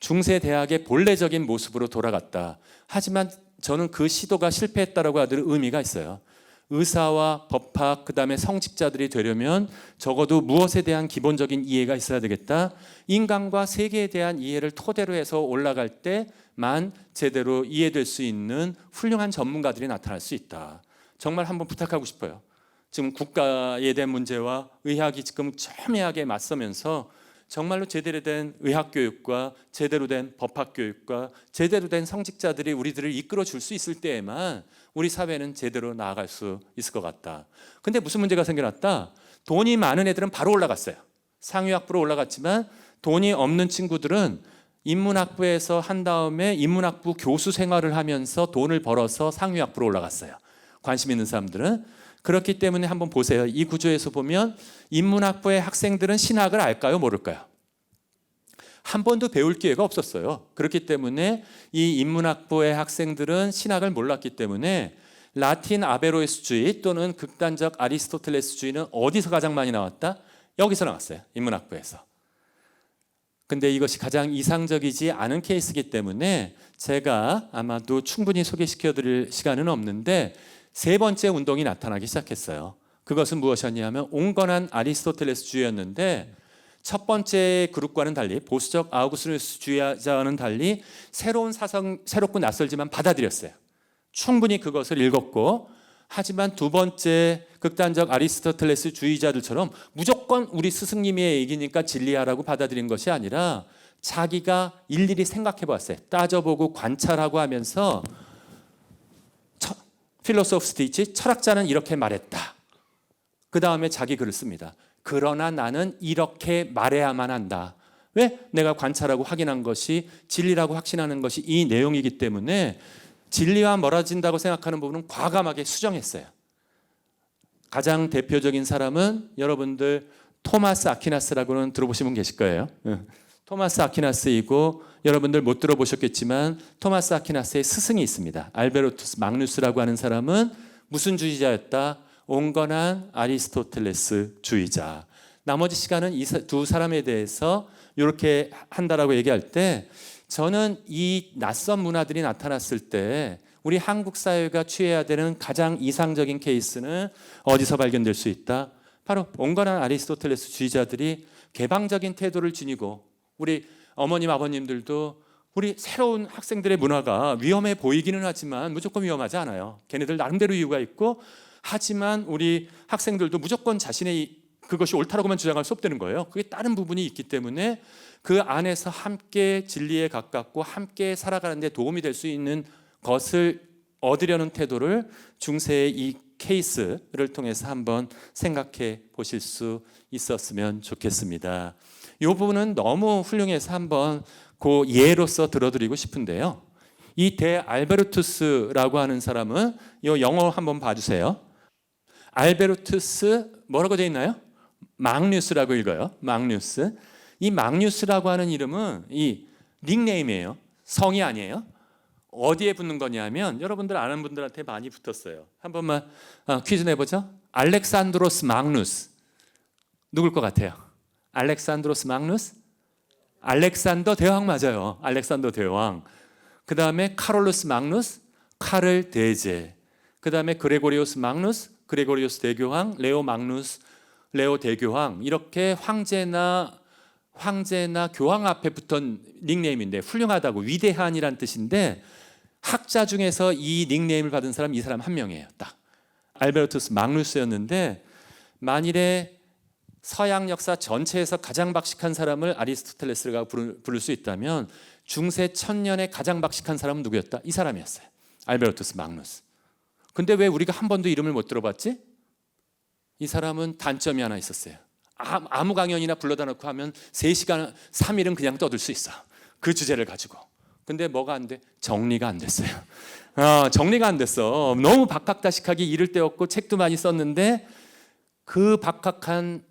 중세 대학의 본래적인 모습으로 돌아갔다. 하지만 저는 그 시도가 실패했다라고 하더라도 의미가 있어요. 의사와 법학, 그 다음에 성직자들이 되려면 적어도 무엇에 대한 기본적인 이해가 있어야 되겠다. 인간과 세계에 대한 이해를 토대로 해서 올라갈 때만 제대로 이해될 수 있는 훌륭한 전문가들이 나타날 수 있다. 정말 한번 부탁하고 싶어요. 지금 국가에 대한 문제와 의학이 지금 첨예하게 맞서면서 정말로 제대로 된 의학교육과 제대로 된 법학교육과 제대로 된 성직자들이 우리들을 이끌어 줄 수 있을 때에만 우리 사회는 제대로 나아갈 수 있을 것 같다. 근데 무슨 문제가 생겨났다? 돈이 많은 애들은 바로 올라갔어요. 상위학부로 올라갔지만 돈이 없는 친구들은 인문학부에서 한 다음에 인문학부 교수 생활을 하면서 돈을 벌어서 상위학부로 올라갔어요. 관심 있는 사람들은. 그렇기 때문에 한번 보세요. 이 구조에서 보면 인문학부의 학생들은 신학을 알까요? 모를까요? 한 번도 배울 기회가 없었어요. 그렇기 때문에 이 인문학부의 학생들은 신학을 몰랐기 때문에 라틴 아베로이스주의 또는 극단적 아리스토텔레스주의는 어디서 가장 많이 나왔다? 여기서 나왔어요. 인문학부에서. 근데 이것이 가장 이상적이지 않은 케이스이기 때문에 제가 아마도 충분히 소개시켜 드릴 시간은 없는데 세 번째 운동이 나타나기 시작했어요. 그것은 무엇이었냐면 온건한 아리스토텔레스주의였는데 첫 번째 그룹과는 달리 보수적 아우구스투스주의자와는 달리 새로운 사상, 새롭고 낯설지만 받아들였어요. 충분히 그것을 읽었고, 하지만 두 번째 극단적 아리스토텔레스주의자들처럼 무조건 우리 스승님의 얘기니까 진리하라고 받아들인 것이 아니라 자기가 일일이 생각해 봤어요. 따져보고 관찰하고 하면서 필로소프 스티치, 철학자는 이렇게 말했다. 그 다음에 자기 글을 씁니다. 그러나 나는 이렇게 말해야만 한다. 왜? 내가 관찰하고 확인한 것이 진리라고 확신하는 것이 이 내용이기 때문에 진리와 멀어진다고 생각하는 부분은 과감하게 수정했어요. 가장 대표적인 사람은 여러분들 토마스 아퀴나스라고는 들어보신 분 계실 거예요. 토마스 아퀴나스이고 여러분들 못 들어보셨겠지만 토마스 아퀴나스의 스승이 있습니다. 알베르투스 막누스라고 하는 사람은 무슨 주의자였다? 온건한 아리스토텔레스 주의자. 나머지 시간은 이 두 사람에 대해서 이렇게 한다라고 얘기할 때 저는 이 낯선 문화들이 나타났을 때 우리 한국 사회가 취해야 되는 가장 이상적인 케이스는 어디서 발견될 수 있다? 바로 온건한 아리스토텔레스 주의자들이 개방적인 태도를 지니고 우리 어머님 아버님들도 우리 새로운 학생들의 문화가 위험해 보이기는 하지만 무조건 위험하지 않아요. 걔네들 나름대로 이유가 있고, 하지만 우리 학생들도 무조건 자신의 그것이 옳다라고만 주장할 수 없다는 거예요. 그게 다른 부분이 있기 때문에 그 안에서 함께 진리에 가깝고 함께 살아가는 데 도움이 될 수 있는 것을 얻으려는 태도를 중세의 이 케이스를 통해서 한번 생각해 보실 수 있었으면 좋겠습니다. 이 부분은 너무 훌륭해서 한번 그 예로서 들어드리고 싶은데요. 이 대 알베르투스라고 하는 사람은 이 영어 한번 봐주세요. 알베르투스 뭐라고 되어 있나요? 막뉴스라고 읽어요. 막뉴스. 이 막뉴스라고 하는 이름은 이 닉네임이에요. 성이 아니에요. 어디에 붙는 거냐면 여러분들 아는 분들한테 많이 붙었어요. 한 번만 퀴즈 내보죠. 알렉산드로스 막누스. 누굴 것 같아요? 알렉산드로스 막누스? 알렉산더 대왕 맞아요. 알렉산더 대왕. 그 다음에 카롤루스 막누스, 카를 대제. 그 다음에 그레고리우스 막누스, 그레고리우스 대교황, 레오 막누스, 레오 대교황. 이렇게 황제나 교황 앞에 붙은 닉네임인데 훌륭하다고 위대한이란 뜻인데 학자 중에서 이 닉네임을 받은 사람 이 사람 한 명이에요. 딱 알베르투스 마그누스였는데 만일에 서양 역사 전체에서 가장 박식한 사람을 아리스토텔레스가 부를 수 있다면 중세 1000년에 가장 박식한 사람은 누구였다? 이 사람이었어요. 알베르투스 마그누스. 근데 왜 우리가 한 번도 이름을 못 들어봤지? 이 사람은 단점이 하나 있었어요. 아무 강연이나 불러다 놓고 하면 3시간, 3일은 그냥 떠들 수 있어. 그 주제를 가지고. 근데 뭐가 안 돼? 정리가 안 됐어요. 정리가 안 됐어. 너무 박학다식하게 이를 데 없고 책도 많이 썼는데 그 박학다식한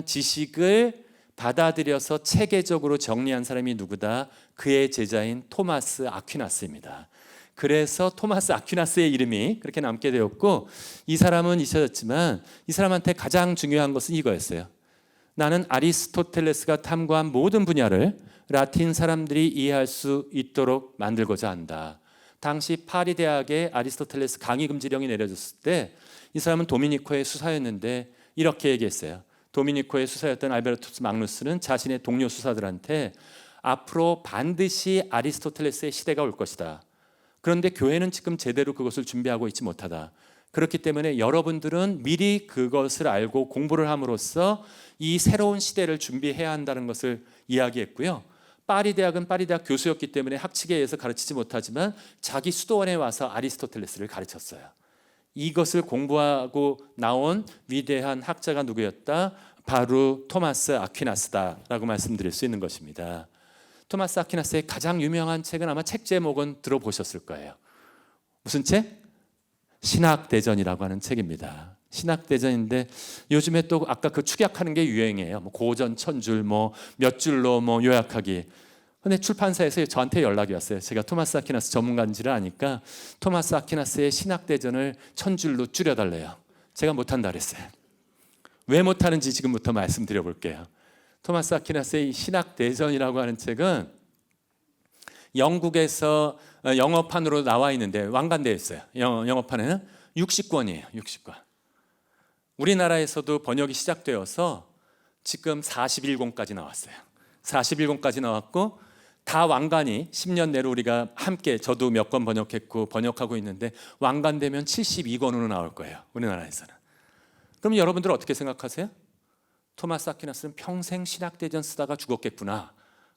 지식을 받아들여서 체계적으로 정리한 사람이 누구다? 그의 제자인 토마스 아퀴나스입니다. 그래서 토마스 아퀴나스의 이름이 그렇게 남게 되었고 이 사람은 잊혀졌지만 이 사람한테 가장 중요한 것은 이거였어요. 나는 아리스토텔레스가 탐구한 모든 분야를 라틴 사람들이 이해할 수 있도록 만들고자 한다. 당시 파리 대학에 아리스토텔레스 강의 금지령이 내려졌을 때 이 사람은 도미니코의 수사였는데 이렇게 얘기했어요. 도미니코의 수사였던 알베르투스 마그누스는 자신의 동료 수사들한테 앞으로 반드시 아리스토텔레스의 시대가 올 것이다. 그런데 교회는 지금 제대로 그것을 준비하고 있지 못하다. 그렇기 때문에 여러분들은 미리 그것을 알고 공부를 함으로써 이 새로운 시대를 준비해야 한다는 것을 이야기했고요. 파리 대학은 파리 대학 교수였기 때문에 학칙에 의해서 가르치지 못하지만 자기 수도원에 와서 아리스토텔레스를 가르쳤어요. 이것을 공부하고 나온 위대한 학자가 누구였다? 바로 토마스 아퀴나스다라고 말씀드릴 수 있는 것입니다. 토마스 아퀴나스의 가장 유명한 책은 아마 책 제목은 들어보셨을 거예요. 무슨 책? 신학대전이라고 하는 책입니다. 신학대전인데 요즘에 또 아까 그 축약하는 게 유행이에요. 뭐 고전 1000줄 뭐 몇 줄로 뭐 요약하기. 근데 출판사에서 저한테 연락이 왔어요. 제가 토마스 아퀴나스 전문가인지를 아니까 토마스 아퀴나스의 신학대전을 1000줄로 줄여달래요. 제가 못한다 그랬어요. 왜 못하는지 지금부터 말씀드려 볼게요. 토마스 아퀴나스의 신학대전이라고 하는 책은 영국에서 영어판으로 나와 있는데 완간되어 있어요. 영어판에는 60권이에요. 60권. 우리나라에서도 번역이 시작되어서 지금 41권까지 나왔어요. 41권까지 나왔고 다 완간이 10년 내로 우리가 함께 저도 몇 권 번역했고 번역하고 있는데 완간되면 72권으로 나올 거예요. 우리나라에서는. 그럼 여러분들 어떻게 생각하세요? 토마스 아퀴나스는 평생 신학대전 쓰다가 죽었겠구나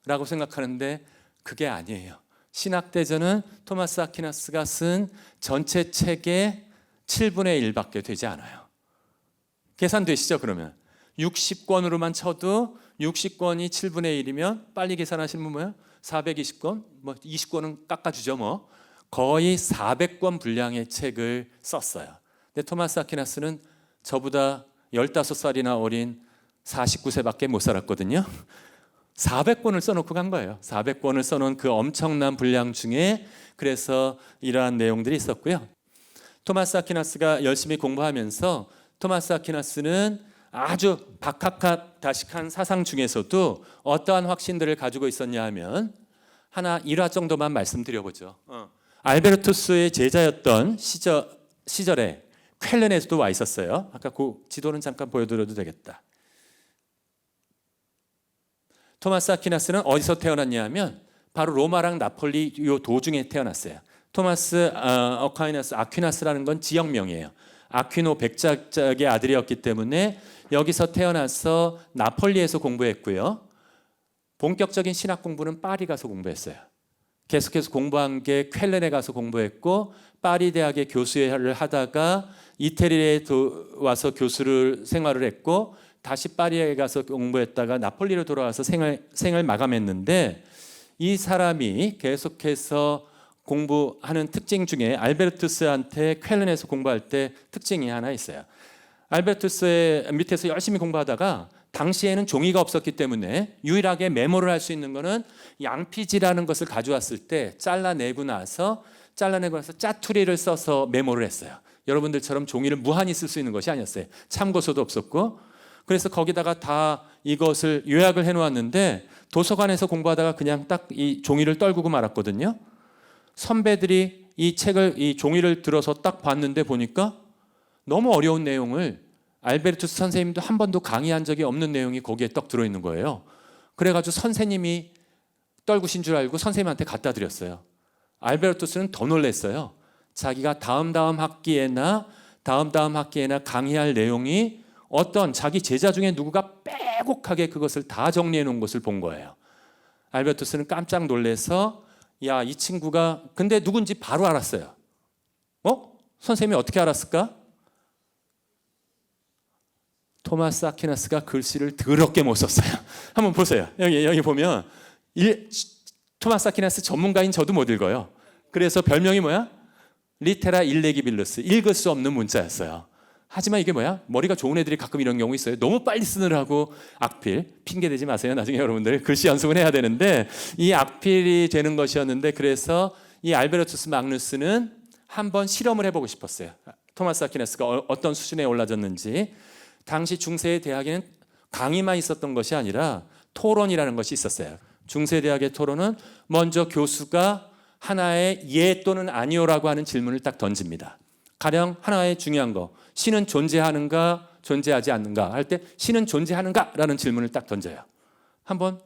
라고 생각하는데 그게 아니에요. 신학대전은 토마스 아퀴나스가 쓴 전체 책의 7분의 1밖에 되지 않아요. 계산되시죠? 그러면 60권으로만 쳐도 60권이 7분의 1이면 빨리 계산하시는 분 뭐예요? 420권? 뭐 20권은 깎아주죠 뭐. 거의 400권 분량의 책을 썼어요. 근데 토마스 아퀴나스는 저보다 15살이나 어린 49세밖에 못 살았거든요. 400권을 써놓고 간 거예요. 400권을 써놓은 그 엄청난 분량 중에 그래서 이러한 내용들이 있었고요. 토마스 아퀴나스가 열심히 공부하면서 토마스 아퀴나스는 아주 박학다식한 사상 중에서도 어떠한 확신들을 가지고 있었냐 하면 하나 일화 정도만 말씀드려보죠. 알베르투스의 제자였던 시절에 쾰른에서도 와 있었어요. 아까 그 지도는 잠깐 보여드려도 되겠다. 토마스 아퀴나스는 어디서 태어났냐 하면 바로 로마랑 나폴리 요 도중에 태어났어요. 토마스 아퀴나스라는 건 지역명이에요. 아퀴노 백작의 아들이었기 때문에 여기서 태어나서 나폴리에서 공부했고요. 본격적인 신학 공부는 파리 가서 공부했어요. 계속해서 공부한 게 쾰른에 가서 공부했고 파리 대학의 교수를 하다가 이태리에 와서 교수를 생활을 했고 다시 파리에 가서 공부했다가 나폴리로 돌아와서 생을 마감했는데 이 사람이 계속해서 공부하는 특징 중에 알베르투스한테 쾰른에서 공부할 때 특징이 하나 있어요. 알베르투스의 밑에서 열심히 공부하다가 당시에는 종이가 없었기 때문에 유일하게 메모를 할 수 있는 거는 양피지라는 것을 가져왔을 때 잘라내고 나서 짜투리를 써서 메모를 했어요. 여러분들처럼 종이를 무한히 쓸 수 있는 것이 아니었어요. 참고서도 없었고 그래서 거기다가 다 이것을 요약을 해놓았는데 도서관에서 공부하다가 그냥 딱 이 종이를 떨구고 말았거든요. 선배들이 이 종이를 들어서 딱 봤는데 보니까 너무 어려운 내용을 알베르투스 선생님도 한 번도 강의한 적이 없는 내용이 거기에 떡 들어있는 거예요. 그래가지고 선생님이 떨구신 줄 알고 선생님한테 갖다 드렸어요. 알베르투스는 더 놀랐어요. 자기가 다음 학기에나 다음 학기에나 강의할 내용이 어떤 자기 제자 중에 누구가 빼곡하게 그것을 다 정리해 놓은 것을 본 거예요. 알베르투스는 깜짝 놀라서 야, 이 친구가 근데 누군지 바로 알았어요. 선생님이 어떻게 알았을까? 토마스 아퀴나스가 글씨를 더럽게 못 썼어요. 한번 보세요. 여기 보면 토마스 아퀴나스 전문가인 저도 못 읽어요. 그래서 별명이 뭐야? 리테라 일레기빌루스, 읽을 수 없는 문자였어요. 하지만 이게 뭐야? 머리가 좋은 애들이 가끔 이런 경우 있어요. 너무 빨리 쓰느라고 악필, 핑계 대지 마세요. 나중에 여러분들 글씨 연습은 해야 되는데 이 악필이 되는 것이었는데 그래서 이 알베르투스 마그누스는 한번 실험을 해보고 싶었어요. 토마스 아퀴나스가 어떤 수준에 올라졌는지. 당시 중세의 대학에는 강의만 있었던 것이 아니라 토론이라는 것이 있었어요. 중세대학의 토론은 먼저 교수가 하나의 예 또는 아니오라고 하는 질문을 딱 던집니다. 가령 하나의 중요한 거, 신은 존재하는가 존재하지 않는가 할 때 신은 존재하는가라는 질문을 딱 던져요. 한번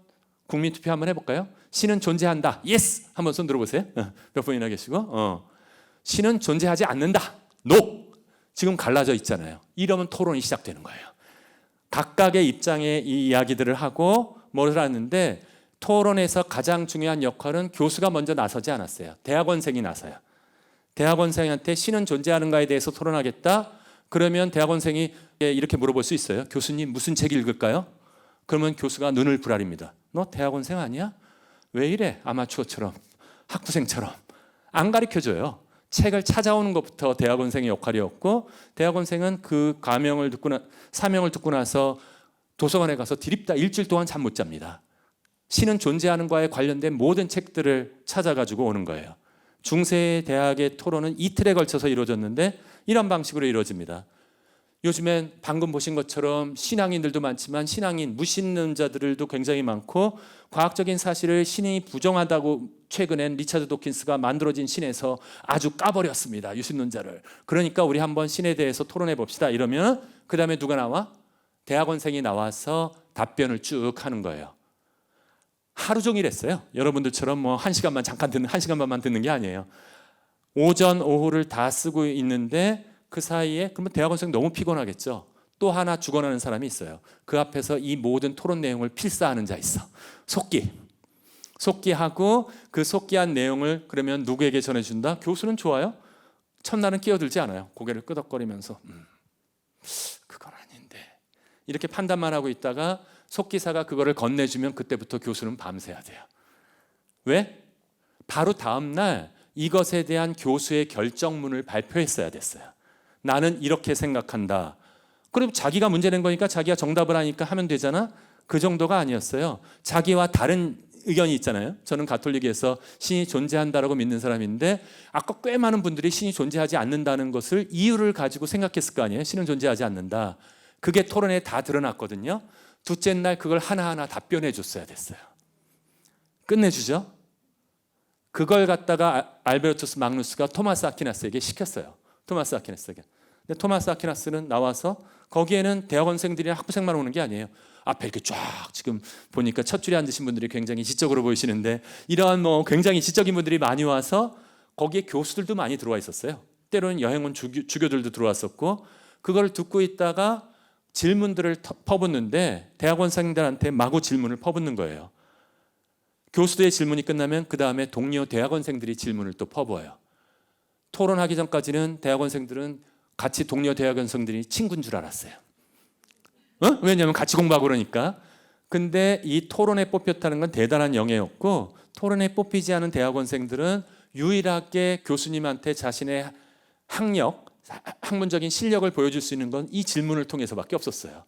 국민투표 한번 해볼까요? 신은 존재한다. 예스! 한번 손 들어보세요. 몇 분이나 계시고 신은 존재하지 않는다. 노! 지금 갈라져 있잖아요. 이러면 토론이 시작되는 거예요. 각각의 입장의 이 이야기들을 하고 뭘 하는데 토론에서 가장 중요한 역할은 교수가 먼저 나서지 않았어요. 대학원생이 나서요. 대학원생한테 신은 존재하는가에 대해서 토론하겠다. 그러면 대학원생이 이렇게 물어볼 수 있어요. 교수님 무슨 책 읽을까요? 그러면 교수가 눈을 부라립니다. 너 대학원생 아니야? 왜 이래? 아마추어처럼 학부생처럼 안 가르쳐줘요. 책을 찾아오는 것부터 대학원생의 역할이었고 대학원생은 그 사명을 듣고 나서 도서관에 가서 드립다 일주일 동안 잠 못 잡니다. 신은 존재하는 과에 관련된 모든 책들을 찾아가지고 오는 거예요. 중세 대학의 토론은 이틀에 걸쳐서 이루어졌는데 이런 방식으로 이루어집니다. 요즘엔 방금 보신 것처럼 신앙인들도 많지만 신앙인, 무신론자들도 굉장히 많고 과학적인 사실을 신이 부정하다고 최근엔 리차드 도킨스가 만들어진 신에서 아주 까버렸습니다. 유신론자를. 그러니까 우리 한번 신에 대해서 토론해 봅시다. 이러면 그 다음에 누가 나와? 대학원생이 나와서 답변을 쭉 하는 거예요. 하루 종일 했어요. 여러분들처럼 뭐 1시간만 잠깐 듣는 1시간 반만 듣는 게 아니에요. 오전 오후를 다 쓰고 있는데 그 사이에 그러면 대학원생 너무 피곤하겠죠. 또 하나 죽어나는 사람이 있어요. 그 앞에서 이 모든 토론 내용을 필사하는 자 있어. 속기하고 그 속기한 내용을 그러면 누구에게 전해준다? 교수는 좋아요. 첫날은 끼어들지 않아요. 고개를 끄덕거리면서 그건 아닌데 이렇게 판단만 하고 있다가 속기사가 그거를 건네주면 그때부터 교수는 밤새야 돼요. 왜? 바로 다음날 이것에 대한 교수의 결정문을 발표했어야 됐어요. 나는 이렇게 생각한다. 그럼 자기가 문제 낸 거니까 자기가 정답을 하니까 하면 되잖아. 그 정도가 아니었어요. 자기와 다른 의견이 있잖아요. 저는 가톨릭에서 신이 존재한다라고 믿는 사람인데 아까 꽤 많은 분들이 신이 존재하지 않는다는 것을 이유를 가지고 생각했을 거 아니에요. 신은 존재하지 않는다. 그게 토론에 다 드러났거든요. 둘째 날 그걸 하나하나 답변해 줬어야 됐어요. 끝내주죠. 그걸 갖다가 알베르투스 마그누스가 토마스 아퀴나스에게 시켰어요. 토마스 아퀴나스에게. 근데 토마스 아퀴나스는 나와서 거기에는 대학원생들이나 학부생만 오는 게 아니에요. 앞에 이렇게 쫙 지금 보니까 첫 줄에 앉으신 분들이 굉장히 지적으로 보이시는데 이러한 굉장히 지적인 분들이 많이 와서 거기에 교수들도 많이 들어와 있었어요. 때로는 여행 온 주교들도 들어왔었고 그걸 듣고 있다가 질문들을 퍼붓는데 대학원생들한테 마구 질문을 퍼붓는 거예요. 교수들의 질문이 끝나면 그 다음에 동료 대학원생들이 질문을 또 퍼부어요. 토론하기 전까지는 대학원생들은 같이 동료 대학원생들이 친구인 줄 알았어요. 왜냐하면 같이 공부하고 그러니까. 근데 이 토론에 뽑혔다는 건 대단한 영예였고 토론에 뽑히지 않은 대학원생들은 유일하게 교수님한테 자신의 학문적인 실력을 보여줄 수 있는 건 이 질문을 통해서밖에 없었어요.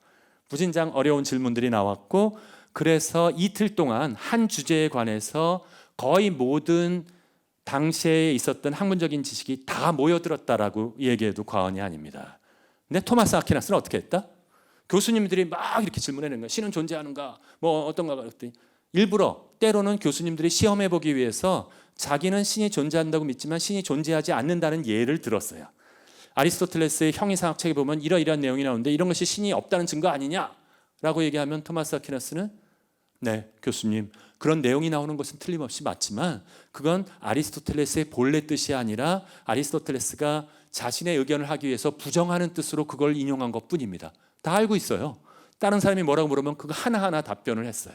무진장 어려운 질문들이 나왔고 그래서 이틀 동안 한 주제에 관해서 거의 모든 당시에 있었던 학문적인 지식이 다 모여들었다라고 얘기해도 과언이 아닙니다. 근데 토마스 아퀴나스는 어떻게 했다? 교수님들이 막 이렇게 질문하는 거예요. 신은 존재하는가? 뭐 어떤가? 그랬더니 일부러 때로는 교수님들이 시험해보기 위해서 자기는 신이 존재한다고 믿지만 신이 존재하지 않는다는 예를 들었어요. 아리스토텔레스의 형이상학 책에 보면 이러이러한 내용이 나오는데 이런 것이 신이 없다는 증거 아니냐라고 얘기하면 토마스 아퀴나스는 네, 교수님. 그런 내용이 나오는 것은 틀림없이 맞지만 그건 아리스토텔레스의 본래 뜻이 아니라 아리스토텔레스가 자신의 의견을 하기 위해서 부정하는 뜻으로 그걸 인용한 것뿐입니다. 다 알고 있어요. 다른 사람이 뭐라고 물으면 그거 하나하나 답변을 했어요.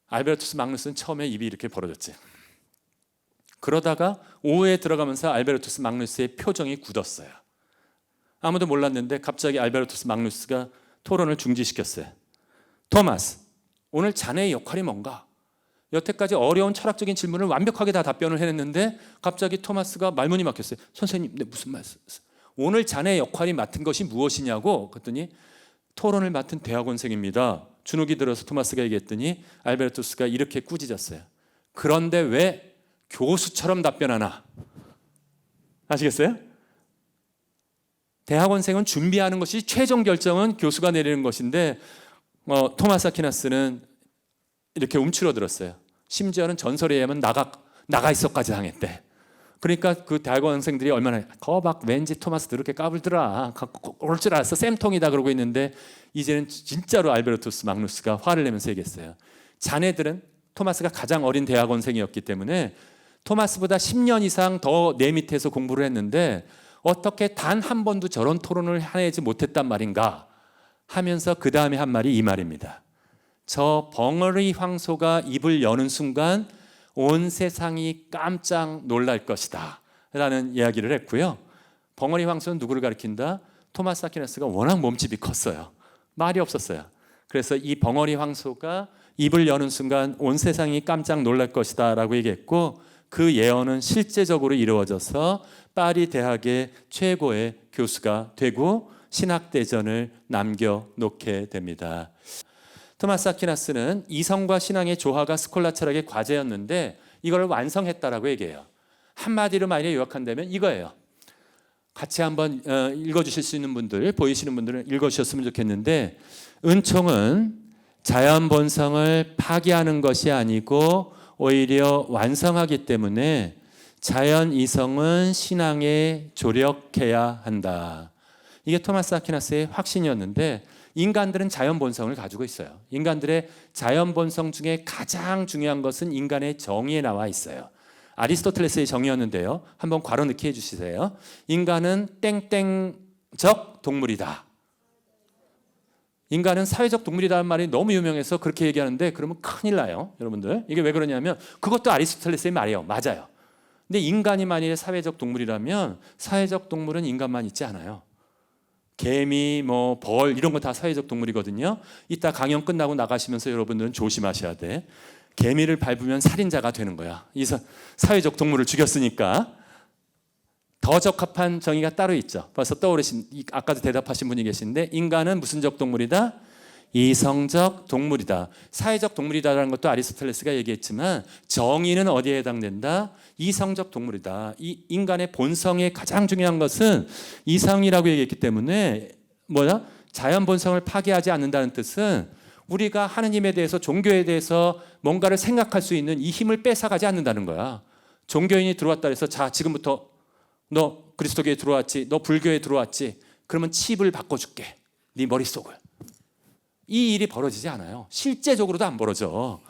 알베르투스 마그누스는 처음에 입이 이렇게 벌어졌지. 그러다가 오후에 들어가면서 알베르투스 마그누스의 표정이 굳었어요. 아무도 몰랐는데 갑자기 알베르투스 마그누스가 토론을 중지시켰어요. 토마스, 오늘 자네의 역할이 뭔가? 여태까지 어려운 철학적인 질문을 완벽하게 다 답변을 해냈는데 갑자기 토마스가 말문이 막혔어요. 선생님, 네, 무슨 말씀? 오늘 자네의 역할이 맡은 것이 무엇이냐고 그랬더니 토론을 맡은 대학원생입니다. 주눅이 들어서 토마스가 얘기했더니 알베르투스가 이렇게 꾸짖었어요. 그런데 왜 교수처럼 답변하나? 아시겠어요? 대학원생은 준비하는 것이 최종 결정은 교수가 내리는 것인데 토마스 아퀴나스는 이렇게 움츠러들었어요. 심지어는 전설에 의하면 나가 있어까지 당했대. 그러니까 그 대학원생들이 얼마나 거박 왠지 토마스 그렇게 까불더라. 올 줄 알았어. 쌤통이다 그러고 있는데 이제는 진짜로 알베르투스 마그누스가 화를 내면서 얘기했어요. 자네들은 토마스가 가장 어린 대학원생이었기 때문에 토마스보다 10년 이상 더 내 밑에서 공부를 했는데 어떻게 단 한 번도 저런 토론을 해내지 못했단 말인가 하면서 그 다음에 한 말이 이 말입니다. 저 벙어리 황소가 입을 여는 순간 온 세상이 깜짝 놀랄 것이다 라는 이야기를 했고요. 벙어리 황소는 누구를 가리킨다? 토마스 아퀴나스가 워낙 몸집이 컸어요. 말이 없었어요. 그래서 이 벙어리 황소가 입을 여는 순간 온 세상이 깜짝 놀랄 것이다 라고 얘기했고 그 예언은 실제적으로 이루어져서 파리 대학의 최고의 교수가 되고 신학대전을 남겨놓게 됩니다. 토마스 아퀴나스는 이성과 신앙의 조화가 스콜라 철학의 과제였는데 이걸 완성했다라고 얘기해요. 한마디로 만약에 요약한다면 이거예요. 같이 한번 읽어주실 수 있는 분들, 보이시는 분들은 읽어주셨으면 좋겠는데 은총은 자연 본성을 파괴하는 것이 아니고 오히려 완성하기 때문에 자연 이성은 신앙에 조력해야 한다. 이게 토마스 아퀴나스의 확신이었는데 인간들은 자연 본성을 가지고 있어요. 인간들의 자연 본성 중에 가장 중요한 것은 인간의 정의에 나와 있어요. 아리스토텔레스의 정의였는데요. 한번 괄호 넣기 해주시세요. 인간은 땡땡적 동물이다. 인간은 사회적 동물이라는 말이 너무 유명해서 그렇게 얘기하는데 그러면 큰일 나요. 여러분들. 이게 왜 그러냐면 그것도 아리스토텔레스의 말이에요. 맞아요. 근데 인간이 만일에 사회적 동물이라면 사회적 동물은 인간만 있지 않아요. 개미, 벌 이런 거 다 사회적 동물이거든요. 이따 강연 끝나고 나가시면서 여러분들은 조심하셔야 돼. 개미를 밟으면 살인자가 되는 거야. 이 사회적 동물을 죽였으니까. 더 적합한 정의가 따로 있죠. 벌써 떠오르신 아까도 대답하신 분이 계신데 인간은 무슨적 동물이다? 이성적 동물이다. 사회적 동물이다라는 것도 아리스토텔레스가 얘기했지만 정의는 어디에 해당된다? 이성적 동물이다. 이 인간의 본성의 가장 중요한 것은 이성이라고 얘기했기 때문에 자연 본성을 파괴하지 않는다는 뜻은 우리가 하느님에 대해서 종교에 대해서 뭔가를 생각할 수 있는 이 힘을 뺏어가지 않는다는 거야. 종교인이 들어왔다 해서 자 지금부터 너 그리스도교에 들어왔지, 너 불교에 들어왔지, 그러면 칩을 바꿔줄게. 네 머릿속을. 이 일이 벌어지지 않아요. 실제적으로도 안 벌어져.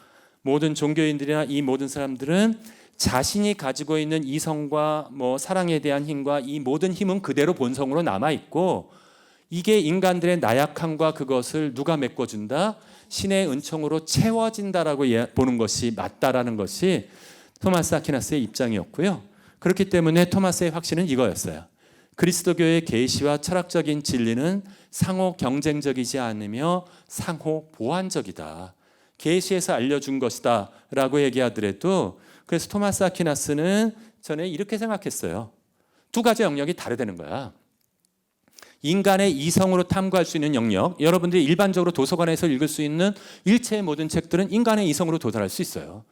모든 종교인들이나 이 모든 사람들은 자신이 가지고 있는 이성과 사랑에 대한 힘과 이 모든 힘은 그대로 본성으로 남아있고 이게 인간들의 나약함과 그것을 누가 메꿔준다? 신의 은총으로 채워진다라고 보는 것이 맞다라는 것이 토마스 아퀴나스의 입장이었고요. 그렇기 때문에 토마스의 확신은 이거였어요. 그리스도교의 계시와 철학적인 진리는 상호 경쟁적이지 않으며 상호 보완적이다. 계시에서 알려준 것이다 라고 얘기하더라도 그래서 토마스 아퀴나스는 전에 이렇게 생각했어요. 두 가지 영역이 다르다는 거야. 인간의 이성으로 탐구할 수 있는 영역, 여러분들이 일반적으로 도서관에서 읽을 수 있는 일체의 모든 책들은 인간의 이성으로 도달할 수 있어요.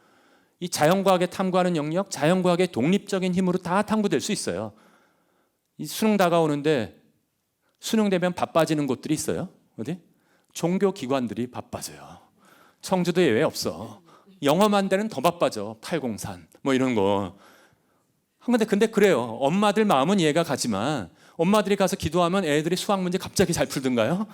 이 자연과학에 탐구하는 영역, 자연과학의 독립적인 힘으로 다 탐구될 수 있어요. 이 수능 다가오는데 수능 되면 바빠지는 곳들이 있어요. 어디? 종교 기관들이 바빠져요. 청주도 예외 없어. 영어만 되는 더 바빠져. 팔공산 이런 거. 근데 그래요. 엄마들 마음은 이해가 가지만 엄마들이 가서 기도하면 애들이 수학 문제 갑자기 잘 풀던가요?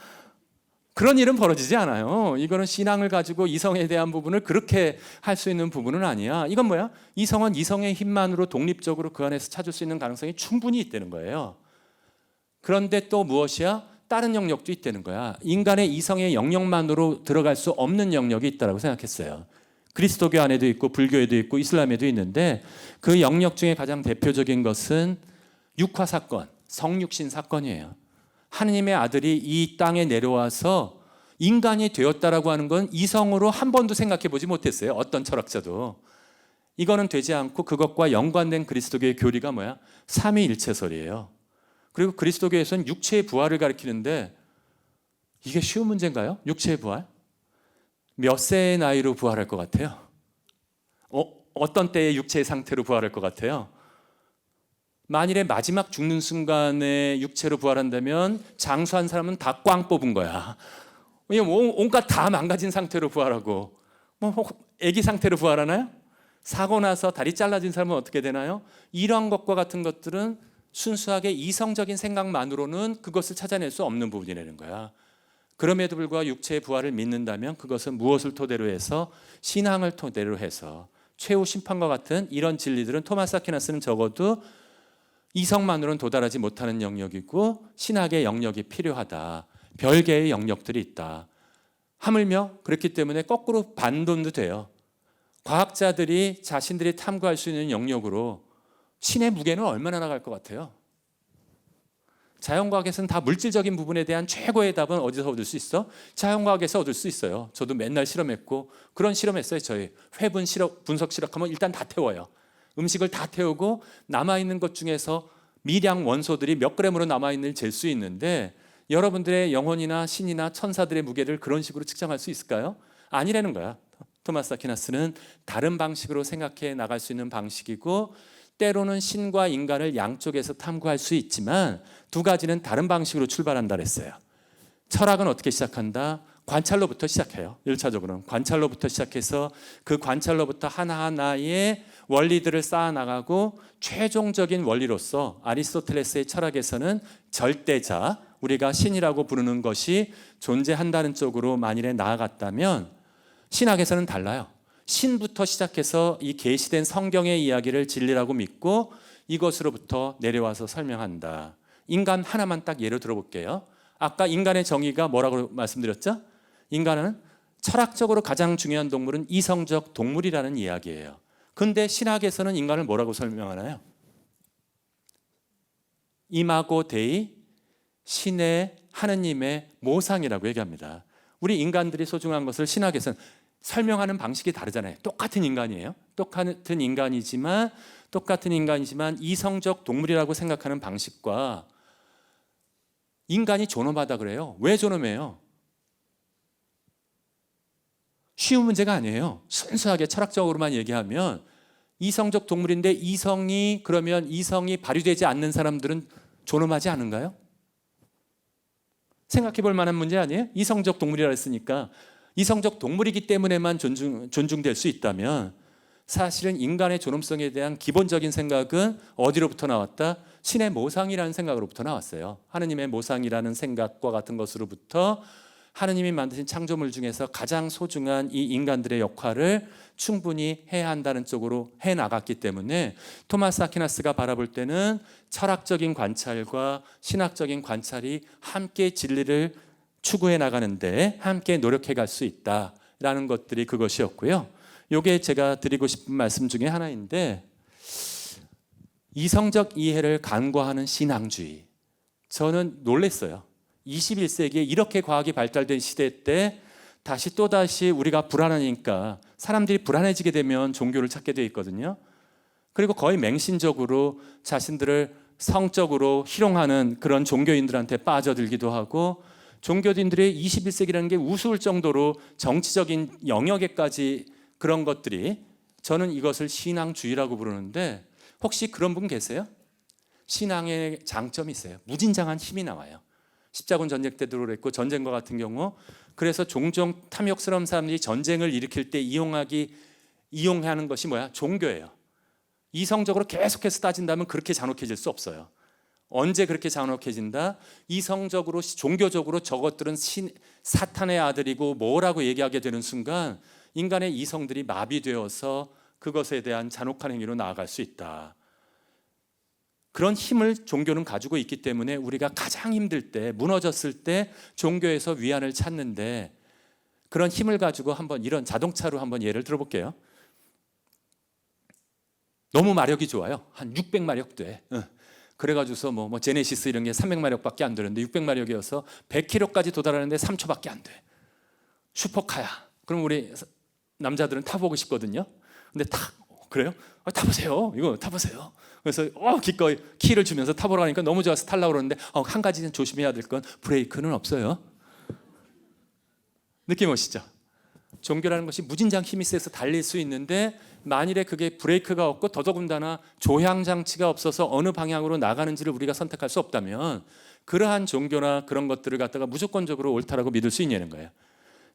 그런 일은 벌어지지 않아요. 이거는 신앙을 가지고 이성에 대한 부분을 그렇게 할 수 있는 부분은 아니야. 이건 뭐야? 이성은 이성의 힘만으로 독립적으로 그 안에서 찾을 수 있는 가능성이 충분히 있다는 거예요. 그런데 또 무엇이야? 다른 영역도 있다는 거야. 인간의 이성의 영역만으로 들어갈 수 없는 영역이 있다고 생각했어요. 그리스도교 안에도 있고 불교에도 있고 이슬람에도 있는데 그 영역 중에 가장 대표적인 것은 육화 사건, 성육신 사건이에요. 하느님의 아들이 이 땅에 내려와서 인간이 되었다라고 하는 건 이성으로 한 번도 생각해 보지 못했어요. 어떤 철학자도. 이거는 되지 않고 그것과 연관된 그리스도교의 교리가 뭐야? 삼위일체설이에요. 그리고 그리스도교에서는 육체의 부활을 가리키는데 이게 쉬운 문제인가요? 육체의 부활? 몇 세의 나이로 부활할 것 같아요? 어떤 때의 육체의 상태로 부활할 것 같아요? 만일에 마지막 죽는 순간에 육체로 부활한다면 장수한 사람은 다 꽝 뽑은 거야. 온갖 다 망가진 상태로 부활하고 아기 상태로 부활하나요? 사고 나서 다리 잘라진 사람은 어떻게 되나요? 이런 것과 같은 것들은 순수하게 이성적인 생각만으로는 그것을 찾아낼 수 없는 부분이라는 거야. 그럼에도 불구하고 육체의 부활을 믿는다면 그것은 무엇을 토대로 해서 신앙을 토대로 해서 최후 심판과 같은 이런 진리들은 토마스 아퀴나스는 적어도 이성만으로는 도달하지 못하는 영역이고 신학의 영역이 필요하다. 별개의 영역들이 있다. 하물며 그렇기 때문에 거꾸로 반론도 돼요. 과학자들이 자신들이 탐구할 수 있는 영역으로 신의 무게는 얼마나 나갈 것 같아요? 자연과학에서는 다 물질적인 부분에 대한 최고의 답은 어디서 얻을 수 있어? 자연과학에서 얻을 수 있어요. 저도 맨날 실험했고 그런 실험했어요. 저희 회분 실험, 분석 실험하면 일단 다 태워요. 음식을 다 태우고 남아있는 것 중에서 미량 원소들이 몇 그램으로 남아있는지 잴 수 있는데 여러분들의 영혼이나 신이나 천사들의 무게를 그런 식으로 측정할 수 있을까요? 아니라는 거야. 토마스 아퀴나스는 다른 방식으로 생각해 나갈 수 있는 방식이고 때로는 신과 인간을 양쪽에서 탐구할 수 있지만 두 가지는 다른 방식으로 출발한다 그랬어요. 철학은 어떻게 시작한다? 관찰로부터 시작해요. 1차적으로는 관찰로부터 시작해서 그 관찰로부터 하나하나의 원리들을 쌓아나가고 최종적인 원리로서 아리스토텔레스의 철학에서는 절대자, 우리가 신이라고 부르는 것이 존재한다는 쪽으로 만일에 나아갔다면 신학에서는 달라요. 신부터 시작해서 이 계시된 성경의 이야기를 진리라고 믿고 이것으로부터 내려와서 설명한다. 인간 하나만 딱 예로 들어볼게요. 아까 인간의 정의가 뭐라고 말씀드렸죠? 인간은 철학적으로 가장 중요한 동물은 이성적 동물이라는 이야기예요. 근데 신학에서는 인간을 뭐라고 설명하나요? 이마고 데이, 신의 하느님의 모상이라고 얘기합니다. 우리 인간들이 소중한 것을 신학에서는 설명하는 방식이 다르잖아요. 똑같은 인간이에요. 똑같은 인간이지만 이성적 동물이라고 생각하는 방식과 인간이 존엄하다 그래요. 왜 존엄해요? 쉬운 문제가 아니에요. 순수하게 철학적으로만 얘기하면 이성적 동물인데 이성이 발휘되지 않는 사람들은 존엄하지 않은가요? 생각해 볼 만한 문제 아니에요? 이성적 동물이라 했으니까 이성적 동물이기 때문에만 존중될 수 있다면 사실은 인간의 존엄성에 대한 기본적인 생각은 어디로부터 나왔다? 신의 모상이라는 생각으로부터 나왔어요. 하느님의 모상이라는 생각과 같은 것으로부터 하느님이 만드신 창조물 중에서 가장 소중한 이 인간들의 역할을 충분히 해야 한다는 쪽으로 해나갔기 때문에 토마스 아퀴나스가 바라볼 때는 철학적인 관찰과 신학적인 관찰이 함께 진리를 추구해 나가는데 함께 노력해 갈 수 있다라는 것들이 그것이었고요. 이게 제가 드리고 싶은 말씀 중에 하나인데 이성적 이해를 간과하는 신앙주의. 저는 놀랐어요. 21세기에 이렇게 과학이 발달된 시대 때 또다시 우리가 불안하니까 사람들이 불안해지게 되면 종교를 찾게 돼 있거든요. 그리고 거의 맹신적으로 자신들을 성적으로 희롱하는 그런 종교인들한테 빠져들기도 하고 종교인들의 21세기라는 게 우스울 정도로 정치적인 영역에까지 그런 것들이 저는 이것을 신앙주의라고 부르는데 혹시 그런 분 계세요? 신앙의 장점이 있어요. 무진장한 힘이 나와요. 십자군 전쟁 때도 그랬고 전쟁과 같은 경우 그래서 종종 탐욕스러운 사람들이 전쟁을 일으킬 때 이용하는 것이 뭐야? 종교예요. 이성적으로 계속해서 따진다면 그렇게 잔혹해질 수 없어요. 언제 그렇게 잔혹해진다? 이성적으로 종교적으로 저것들은 사탄의 아들이고 뭐라고 얘기하게 되는 순간 인간의 이성들이 마비되어서 그것에 대한 잔혹한 행위로 나아갈 수 있다. 그런 힘을 종교는 가지고 있기 때문에 우리가 가장 힘들 때, 무너졌을 때 종교에서 위안을 찾는데, 그런 힘을 가지고 한번 이런 자동차로 한번 예를 들어볼게요. 너무 마력이 좋아요. 한 600마력 돼. 그래가지고서 뭐 제네시스 이런 게 300마력밖에 안 되는데 600마력이어서 100km까지 도달하는데 3초밖에 안 돼. 슈퍼카야. 그럼 우리 남자들은 타보고 싶거든요. 근데 그래요? 타보세요. 이거 타보세요. 그래서 기꺼이 키를 주면서 타보러 가니까 너무 좋아서 타려고 그러는데 한 가지는 조심해야 될 건 브레이크는 없어요. 느낌 오시죠? 종교라는 것이 무진장 힘이 세서 달릴 수 있는데 만일에 그게 브레이크가 없고 더더군다나 조향장치가 없어서 어느 방향으로 나가는지를 우리가 선택할 수 없다면 그러한 종교나 그런 것들을 갖다가 무조건적으로 옳다라고 믿을 수 있냐는 거예요.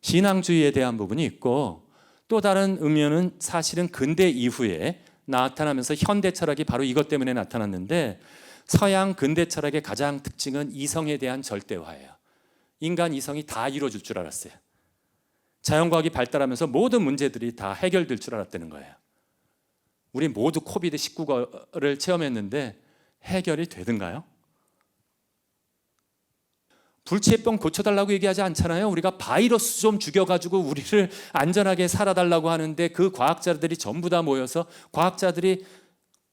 신앙주의에 대한 부분이 있고 또 다른 의미는 사실은 근대 이후에 나타나면서 현대 철학이 바로 이것 때문에 나타났는데 서양 근대 철학의 가장 특징은 이성에 대한 절대화예요. 인간 이성이 다 이루어질 줄 알았어요. 자연과학이 발달하면서 모든 문제들이 다 해결될 줄 알았다는 거예요. 우리 모두 코비드19를 체험했는데 해결이 되든가요? 불치병 고쳐달라고 얘기하지 않잖아요. 우리가 바이러스 좀 죽여가지고 우리를 안전하게 살아달라고 하는데 그 과학자들이 전부 다 모여서 과학자들이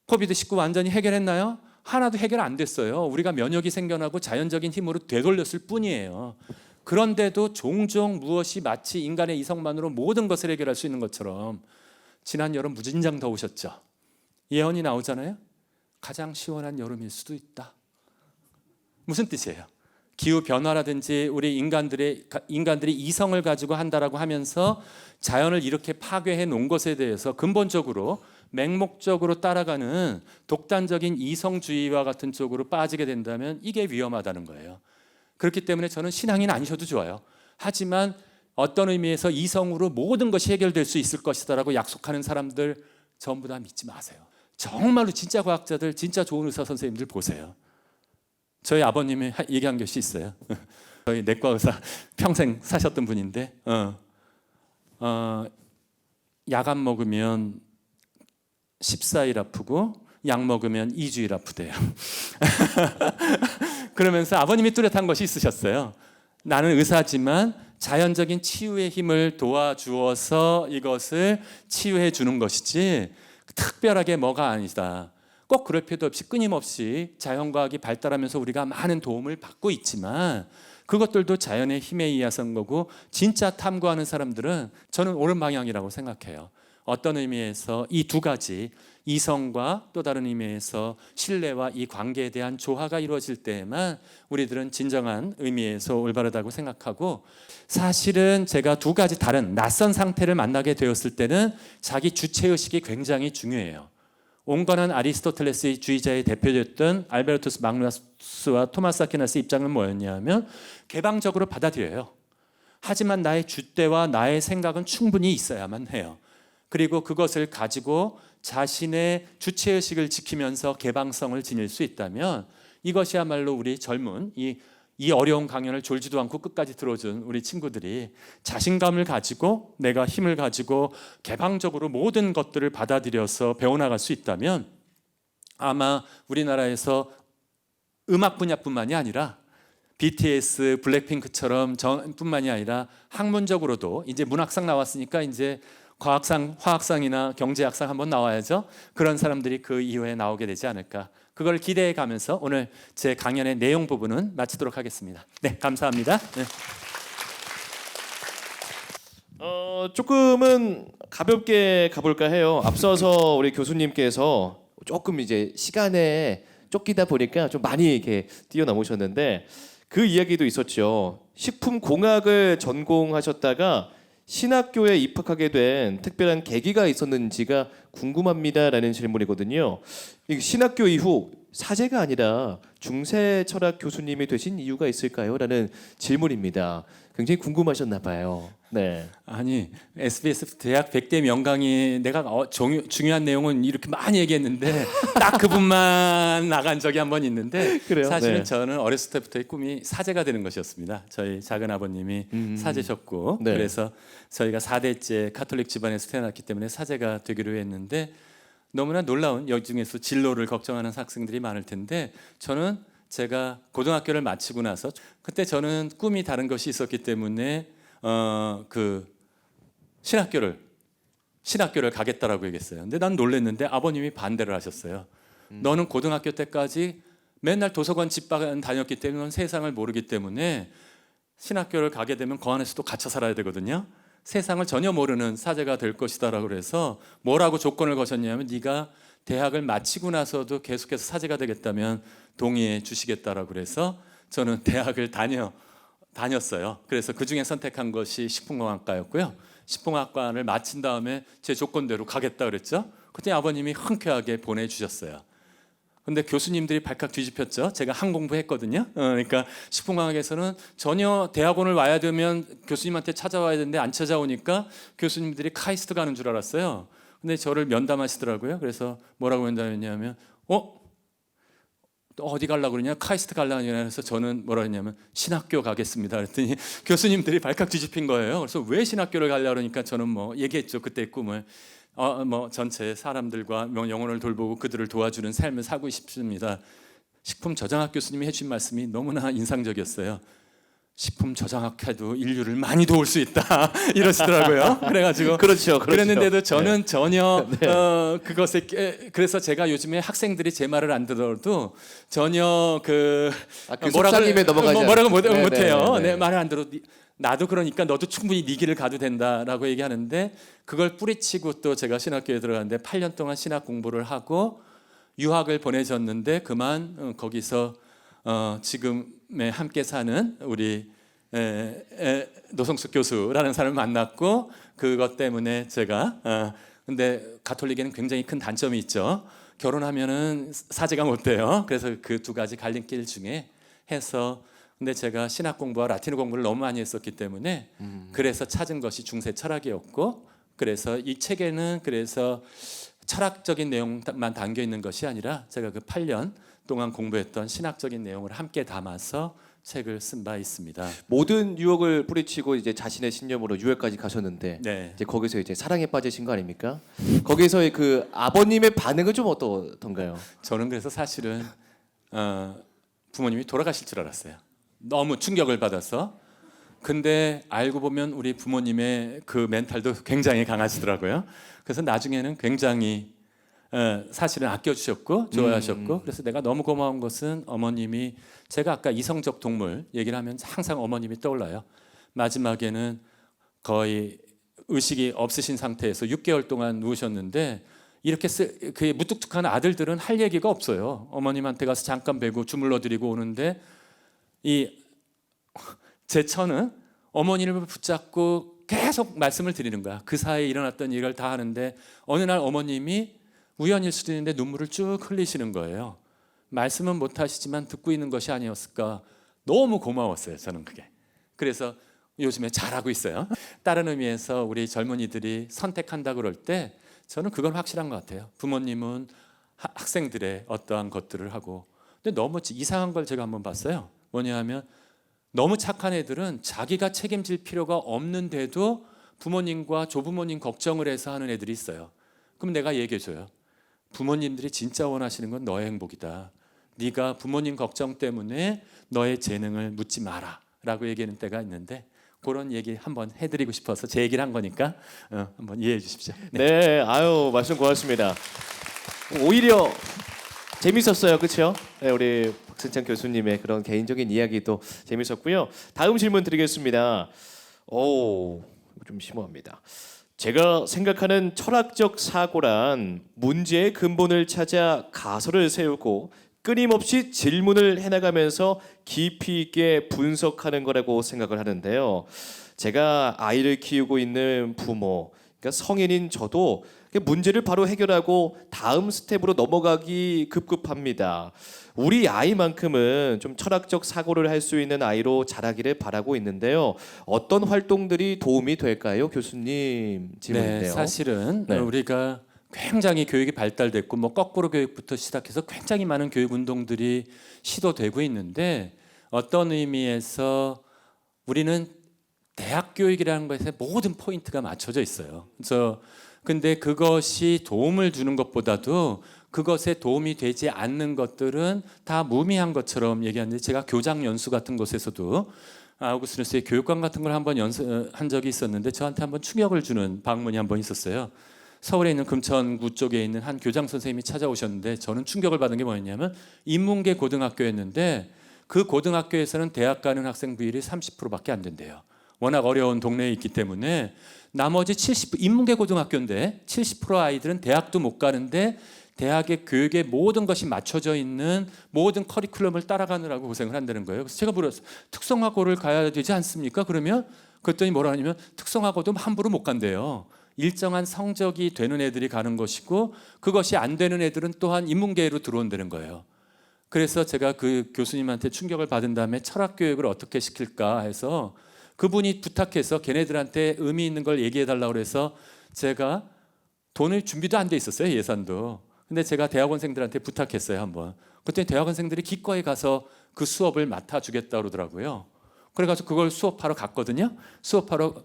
코비드19 완전히 해결했나요? 하나도 해결 안 됐어요. 우리가 면역이 생겨나고 자연적인 힘으로 되돌렸을 뿐이에요. 그런데도 종종 무엇이 마치 인간의 이성만으로 모든 것을 해결할 수 있는 것처럼 지난 여름 무진장 더우셨죠? 예언이 나오잖아요. 가장 시원한 여름일 수도 있다. 무슨 뜻이에요? 기후 변화라든지 우리 인간들이 이성을 가지고 한다라고 하면서 자연을 이렇게 파괴해 놓은 것에 대해서 근본적으로 맹목적으로 따라가는 독단적인 이성주의와 같은 쪽으로 빠지게 된다면 이게 위험하다는 거예요. 그렇기 때문에 저는 신앙인 아니셔도 좋아요. 하지만 어떤 의미에서 이성으로 모든 것이 해결될 수 있을 것이다라고 약속하는 사람들 전부 다 믿지 마세요. 정말로 진짜 과학자들, 진짜 좋은 의사 선생님들 보세요. 저희 아버님이 얘기한 것이 있어요. 저희 내과 의사 평생 사셨던 분인데 약 안 먹으면 14일 아프고 약 먹으면 2주일 아프대요. 그러면서 아버님이 뚜렷한 것이 있으셨어요. 나는 의사지만 자연적인 치유의 힘을 도와주어서 이것을 치유해 주는 것이지 특별하게 뭐가 아니다. 꼭 그럴 필요도 없이 끊임없이 자연과학이 발달하면서 우리가 많은 도움을 받고 있지만 그것들도 자연의 힘에 의해서인 거고 진짜 탐구하는 사람들은 저는 옳은 방향이라고 생각해요. 어떤 의미에서 이 두 가지 이성과 또 다른 의미에서 신뢰와 이 관계에 대한 조화가 이루어질 때에만 우리들은 진정한 의미에서 올바르다고 생각하고 사실은 제가 두 가지 다른 낯선 상태를 만나게 되었을 때는 자기 주체의식이 굉장히 중요해요. 온건한 아리스토텔레스 주의자의 대표였던 알베르투스 마그누스와 토마스 아퀴나스의 입장은 뭐였냐면 개방적으로 받아들여요. 하지만 나의 줏대와 나의 생각은 충분히 있어야만 해요. 그리고 그것을 가지고 자신의 주체의식을 지키면서 개방성을 지닐 수 있다면 이것이야말로 우리 젊은 이 어려운 강연을 졸지도 않고 끝까지 들어준 우리 친구들이 자신감을 가지고 내가 힘을 가지고 개방적으로 모든 것들을 받아들여서 배워나갈 수 있다면 아마 우리나라에서 음악 분야뿐만이 아니라 BTS, 블랙핑크처럼 뿐만이 아니라 학문적으로도 이제 문학상 나왔으니까 이제 과학상, 화학상이나 경제학상 한번 나와야죠. 그런 사람들이 그 이후에 나오게 되지 않을까. 그걸 기대해 가면서 오늘 제 강연의 내용 부분은 마치도록 하겠습니다. 네, 감사합니다. 네. 조금은 가볍게 가볼까 해요. 앞서서 우리 교수님께서 조금 이제 시간에 쫓기다 보니까 좀 많이 이렇게 뛰어넘으셨는데 그 이야기도 있었죠. 식품공학을 전공하셨다가 신학교에 입학하게 된 특별한 계기가 있었는지가 궁금합니다라는 질문이거든요. 신학교 이후 사제가 아니라 중세 철학 교수님이 되신 이유가 있을까요? 라는 질문입니다. 굉장히 궁금하셨나 봐요. 네. 아니 SBS 대학 100대 명강의 내가 중요한 내용은 이렇게 많이 얘기했는데 딱 그분만 나간 적이 한 번 있는데 그래요? 사실은 네. 저는 어렸을 때부터의 꿈이 사제가 되는 것이었습니다. 저희 작은 아버님이 사제셨고 네. 그래서 저희가 4대째 가톨릭 집안에서 태어났기 때문에 사제가 되기로 했는데 너무나 놀라운 여중에서 진로를 걱정하는 학생들이 많을 텐데 저는 제가 고등학교를 마치고 나서 그때 저는 꿈이 다른 것이 있었기 때문에 그 신학교를 가겠다라고 얘기했어요. 근데 난 놀랐는데 아버님이 반대를 하셨어요. 너는 고등학교 때까지 맨날 도서관 집안 다녔기 때문에 넌 세상을 모르기 때문에 신학교를 가게 되면 그 안에서도 갇혀 살아야 되거든요. 세상을 전혀 모르는 사제가 될 것이다라고 그래서 뭐라고 조건을 거셨냐면 네가 대학을 마치고 나서도 계속해서 사제가 되겠다면 동의해 주시겠다라고 그래서 저는 대학을 다녔어요. 그래서 그중에 선택한 것이 식품공학과였고요. 식품공학과를 마친 다음에 제 조건대로 가겠다 그랬죠. 그때 아버님이 흔쾌하게 보내주셨어요. 근데 교수님들이 발칵 뒤집혔죠. 제가 한 공부했거든요. 그러니까 식품공학에서는 전혀 대학원을 와야 되면 교수님한테 찾아와야 되는데 안 찾아오니까 교수님들이 카이스트 가는 줄 알았어요. 근데 저를 면담하시더라고요. 그래서 뭐라고 면담했냐면 또 어디 가려고 그러냐? 카이스트 가려고 그러냐? 그래서 저는 뭐라 했냐면 신학교 가겠습니다. 그랬더니 교수님들이 발칵 뒤집힌 거예요. 그래서 왜 신학교를 가려고 그러니까 저는 뭐 얘기했죠. 그때의 꿈을. 뭐 전체 사람들과 영혼을 돌보고 그들을 도와주는 삶을 살고 싶습니다. 식품 저장학 교수님이 해주신 말씀이 너무나 인상적이었어요. 식품 저장학회도 인류를 많이 도울 수 있다 이러시더라고요. 그래가지고 그렇죠. 그랬는데도 저는 전혀 네. 그것에 그래서 제가 요즘에 학생들이 제 말을 안 들어도 전혀 그 속삭임에 넘어가지 뭐라고 않- 못해요. 네, 네, 네. 내 말을 안 들어도 나도 그러니까 너도 충분히 네 길을 가도 된다라고 얘기하는데 그걸 뿌리치고 또 제가 신학교에 들어갔는데 8년 동안 신학 공부를 하고 유학을 보내졌는데 그만 거기서 지금에 함께 사는 우리 노성숙 교수라는 사람을 만났고 그것 때문에 제가 근데 가톨릭에는 굉장히 큰 단점이 있죠. 결혼하면은 사제가 못 돼요. 그래서 그 두 가지 갈림길 중에 해서 근데 제가 신학 공부와 라틴어 공부를 너무 많이 했었기 때문에 그래서 찾은 것이 중세 철학이었고 그래서 이 책에는 그래서 철학적인 내용만 담겨 있는 것이 아니라 제가 그 8년 동안 공부했던 신학적인 내용을 함께 담아서 책을 쓴 바 있습니다. 모든 유혹을 뿌리치고 이제 자신의 신념으로 유학까지 가셨는데 네. 이제 거기서 이제 사랑에 빠지신 거 아닙니까? 거기서의 그 아버님의 반응은 좀 어떻던가요? 저는 그래서 사실은 부모님이 돌아가실 줄 알았어요. 너무 충격을 받아서. 근데 알고 보면 우리 부모님의 그 멘탈도 굉장히 강하시더라고요. 그래서 나중에는 굉장히 사실은 아껴주셨고 좋아하셨고 그래서 내가 너무 고마운 것은 어머님이 제가 아까 이성적 동물 얘기를 하면 항상 어머님이 떠올라요. 마지막에는 거의 의식이 없으신 상태에서 6개월 동안 누우셨는데 이렇게 그 무뚝뚝한 아들들은 할 얘기가 없어요. 어머님한테 가서 잠깐 뵈고 주물러 드리고 오는데 제 처는 어머니를 붙잡고 계속 말씀을 드리는 거야. 그 사이에 일어났던 일을 다 하는데 어느 날 어머님이 우연일 수도 있는데 눈물을 쭉 흘리시는 거예요. 말씀은 못 하시지만 듣고 있는 것이 아니었을까. 너무 고마웠어요. 저는 그게. 그래서 요즘에 잘하고 있어요. 다른 의미에서 우리 젊은이들이 선택한다 그럴 때 저는 그건 확실한 것 같아요. 부모님은 학생들의 어떠한 것들을 하고 근데 너무 이상한 걸 제가 한번 봤어요. 뭐냐 하면 너무 착한 애들은 자기가 책임질 필요가 없는데도 부모님과 조부모님 걱정을 해서 하는 애들이 있어요. 그럼 내가 얘기해줘요. 부모님들이 진짜 원하시는 건 너의 행복이다. 네가 부모님 걱정 때문에 너의 재능을 묻지 마라 라고 얘기하는 때가 있는데 그런 얘기 한번 해드리고 싶어서 제 얘기를 한 거니까 한번 이해해 주십시오. 네, 아유 말씀 고맙습니다. 오히려 재밌었어요, 그렇죠? 네, 우리 박승찬 교수님의 그런 개인적인 이야기도 재밌었고요. 다음 질문 드리겠습니다. 오, 이거 좀 심오합니다. 제가 생각하는 철학적 사고란 문제의 근본을 찾아 가설을 세우고 끊임없이 질문을 해나가면서 깊이 있게 분석하는 거라고 생각을 하는데요. 제가 아이를 키우고 있는 부모, 그러니까 성인인 저도 문제를 바로 해결하고 다음 스텝으로 넘어가기 급급합니다. 우리 아이만큼은 좀 철학적 사고를 할 수 있는 아이로 자라기를 바라고 있는데요. 어떤 활동들이 도움이 될까요, 교수님? 질문인데요. 네, 사실은 네. 우리가 굉장히 교육이 발달됐고 뭐 거꾸로 교육부터 시작해서 굉장히 많은 교육 운동들이 시도되고 있는데 어떤 의미에서 우리는 대학 교육이라는 것에 모든 포인트가 맞춰져 있어요. 그래서 근데 그것이 도움을 주는 것보다도 그것에 도움이 되지 않는 것들은 다 무의미한 것처럼 얘기하는데 제가 교장 연수 같은 곳에서도 아우구스티누스의 교육관 같은 걸 한번 연수한 적이 있었는데 저한테 한번 충격을 주는 방문이 한번 있었어요. 서울에 있는 금천구 쪽에 있는 한 교장 선생님이 찾아오셨는데 저는 충격을 받은 게 뭐였냐면 인문계 고등학교였는데 그 고등학교에서는 대학 가는 학생 비율이 30%밖에 안 된대요. 워낙 어려운 동네에 있기 때문에 나머지 70% 인문계 고등학교인데 70% 아이들은 대학도 못 가는데 대학의 교육에 모든 것이 맞춰져 있는 모든 커리큘럼을 따라가느라고 고생을 한다는 거예요. 그래서 제가 물었어요. 특성화고를 가야 되지 않습니까? 그러면 그랬더니 뭐라 하냐면 특성화고도 함부로 못 간대요. 일정한 성적이 되는 애들이 가는 것이고 그것이 안 되는 애들은 또한 인문계로 들어온다는 거예요. 그래서 제가 그 교수님한테 충격을 받은 다음에 철학 교육을 어떻게 시킬까 해서 그분이 부탁해서 걔네들한테 의미 있는 걸 얘기해 달라고 그래서 제가 돈을 준비도 안 돼 있었어요. 예산도. 근데 제가 대학원생들한테 부탁했어요. 한번. 그때 대학원생들이 기꺼이 가서 그 수업을 맡아주겠다 그러더라고요. 그래가지고 그걸 수업하러 갔거든요. 수업하러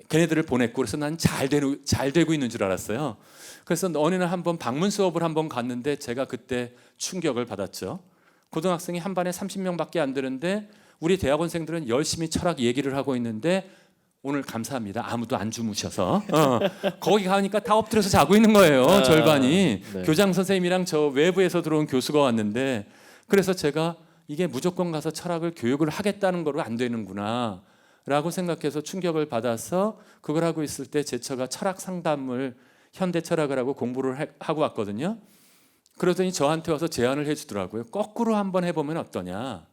걔네들을 보냈고 그래서 난 잘 되고 있는 줄 알았어요. 그래서 어느 날 한번 방문 수업을 한번 갔는데 제가 그때 충격을 받았죠. 고등학생이 한 반에 30명밖에 안 되는데 우리 대학원생들은 열심히 철학 얘기를 하고 있는데 오늘 감사합니다. 아무도 안 주무셔서 거기 가니까 다 엎드려서 자고 있는 거예요. 절반이. 네. 교장 선생님이랑 저 외부에서 들어온 교수가 왔는데 그래서 제가 이게 무조건 가서 철학을 교육을 하겠다는 거로 안 되는구나 라고 생각해서 충격을 받아서 그걸 하고 있을 때 제 처가 철학 상담을 현대 철학을 하고 공부를 하고 왔거든요. 그러더니 저한테 와서 제안을 해주더라고요. 거꾸로 한번 해보면 어떠냐.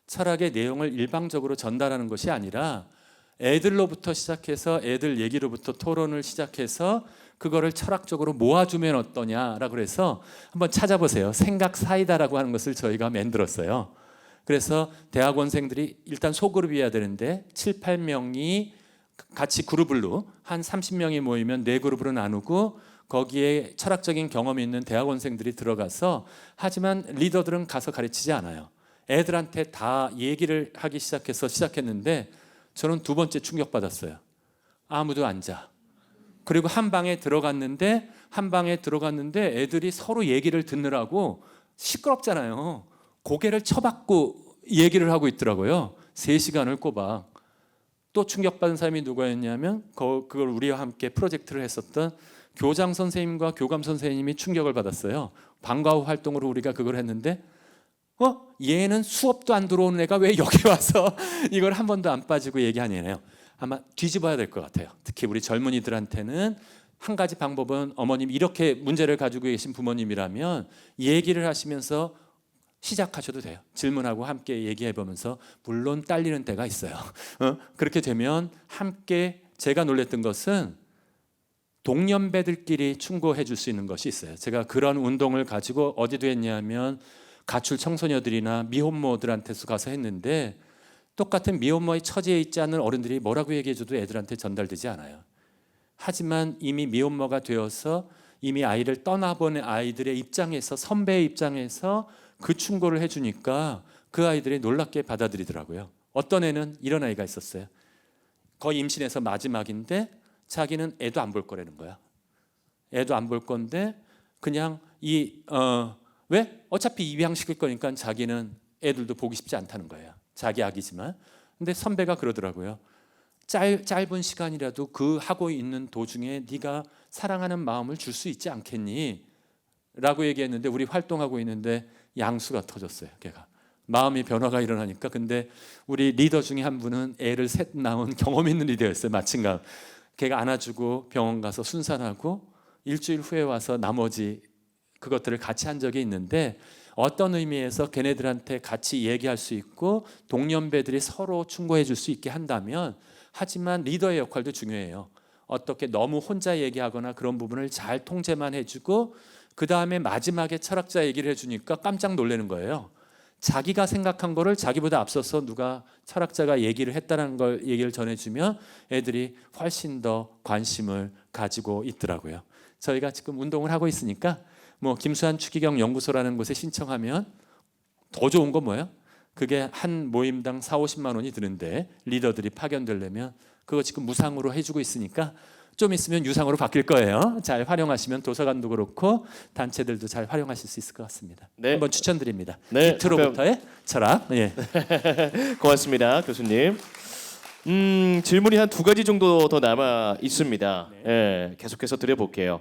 철학의 내용을 일방적으로 전달하는 것이 아니라 애들로부터 시작해서 애들 얘기로부터 토론을 시작해서 그거를 철학적으로 모아주면 어떠냐라고 해서 한번 찾아보세요. 생각 사이다라고 하는 것을 저희가 만들었어요. 그래서 대학원생들이 일단 소그룹이어야 되는데 7, 8명이 같이 그룹으로 한 30명이 모이면 4그룹으로 나누고 거기에 철학적인 경험이 있는 대학원생들이 들어가서 하지만 리더들은 가서 가르치지 않아요. 애들한테 다 얘기를 하기 시작했는데 저는 두 번째 충격받았어요. 아무도 안 자. 그리고 한 방에 들어갔는데 애들이 서로 얘기를 듣느라고 시끄럽잖아요. 고개를 쳐박고 얘기를 하고 있더라고요. 3시간을 꼬박. 또 충격받은 사람이 누구였냐면 그걸 우리와 함께 프로젝트를 했었던 교장 선생님과 교감 선생님이 충격을 받았어요. 방과 후 활동으로 우리가 그걸 했는데 얘는 수업도 안 들어오는 애가 왜 여기 와서 이걸 한 번도 안 빠지고 얘기하냐네요. 아마 뒤집어야 될 것 같아요. 특히 우리 젊은이들한테는 한 가지 방법은 어머님 이렇게 문제를 가지고 계신 부모님이라면 얘기를 하시면서 시작하셔도 돼요. 질문하고 함께 얘기해 보면서 물론 딸리는 때가 있어요. 그렇게 되면 함께 제가 놀랬던 것은 동년배들끼리 충고해 줄 수 있는 것이 있어요. 제가 그런 운동을 가지고 어디도 했냐면 가출 청소녀들이나 미혼모들한테서 가서 했는데 똑같은 미혼모의 처지에 있지 않은 어른들이 뭐라고 얘기해줘도 애들한테 전달되지 않아요. 하지만 이미 미혼모가 되어서 이미 아이를 떠나본 아이들의 입장에서 선배의 입장에서 그 충고를 해주니까 그 아이들이 놀랍게 받아들이더라고요. 어떤 애는 이런 아이가 있었어요. 거의 임신해서 마지막인데 자기는 애도 안 볼 거라는 거야. 애도 안 볼 건데 그냥 왜? 어차피 입양시킬 거니까 자기는 애들도 보기 쉽지 않다는 거예요. 자기 아기지만. 근데 선배가 그러더라고요. 짧은 시간이라도 그 하고 있는 도중에 네가 사랑하는 마음을 줄 수 있지 않겠니? 라고 얘기했는데 우리 활동하고 있는데 양수가 터졌어요. 걔가. 마음의 변화가 일어나니까. 근데 우리 리더 중에 한 분은 애를 셋 낳은 경험 있는 리더였어요. 마침간. 걔가 안아주고 병원 가서 순산하고 일주일 후에 와서 나머지 그것들을 같이 한 적이 있는데 어떤 의미에서 걔네들한테 같이 얘기할 수 있고 동년배들이 서로 충고해 줄 수 있게 한다면 하지만 리더의 역할도 중요해요. 어떻게 너무 혼자 얘기하거나 그런 부분을 잘 통제만 해주고 그 다음에 마지막에 철학자 얘기를 해주니까 깜짝 놀라는 거예요. 자기가 생각한 거를 자기보다 앞서서 누가 철학자가 얘기를 했다는 걸 얘기를 전해주면 애들이 훨씬 더 관심을 가지고 있더라고요. 저희가 지금 운동을 하고 있으니까 뭐 김수환 추기경 연구소라는 곳에 신청하면 더 좋은 건 뭐예요? 그게 한 모임당 4, 50만 원이 드는데 리더들이 파견되려면 그거 지금 무상으로 해주고 있으니까 좀 있으면 유상으로 바뀔 거예요. 잘 활용하시면 도서관도 그렇고 단체들도 잘 활용하실 수 있을 것 같습니다. 네. 한번 추천드립니다. 네, 기트로부터의 철학. 예. 고맙습니다, 교수님. 질문이 한 두 가지 정도 더 남아 있습니다. 예, 계속해서 드려볼게요.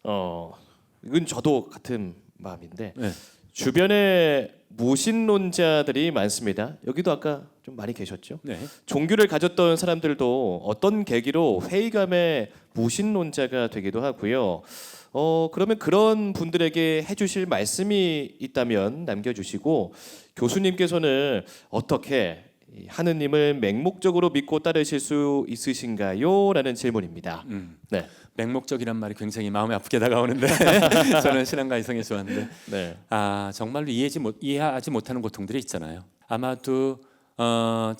이건 저도 같은 마음인데 네. 주변에 무신론자들이 많습니다. 여기도 아까 좀 많이 계셨죠. 네. 종교를 가졌던 사람들도 어떤 계기로 회의감에 무신론자가 되기도 하고요. 그러면 그런 분들에게 해주실 말씀이 있다면 남겨주시고 교수님께서는 어떻게 하느님을 맹목적으로 믿고 따르실 수 있으신가요? 라는 질문입니다. 네. 맹목적이란 말이 굉장히 마음에 아프게 다가오는데 저는 신앙과 이성에 좋아하는데 네. 정말로 이해하지 못하는 고통들이 있잖아요. 아마도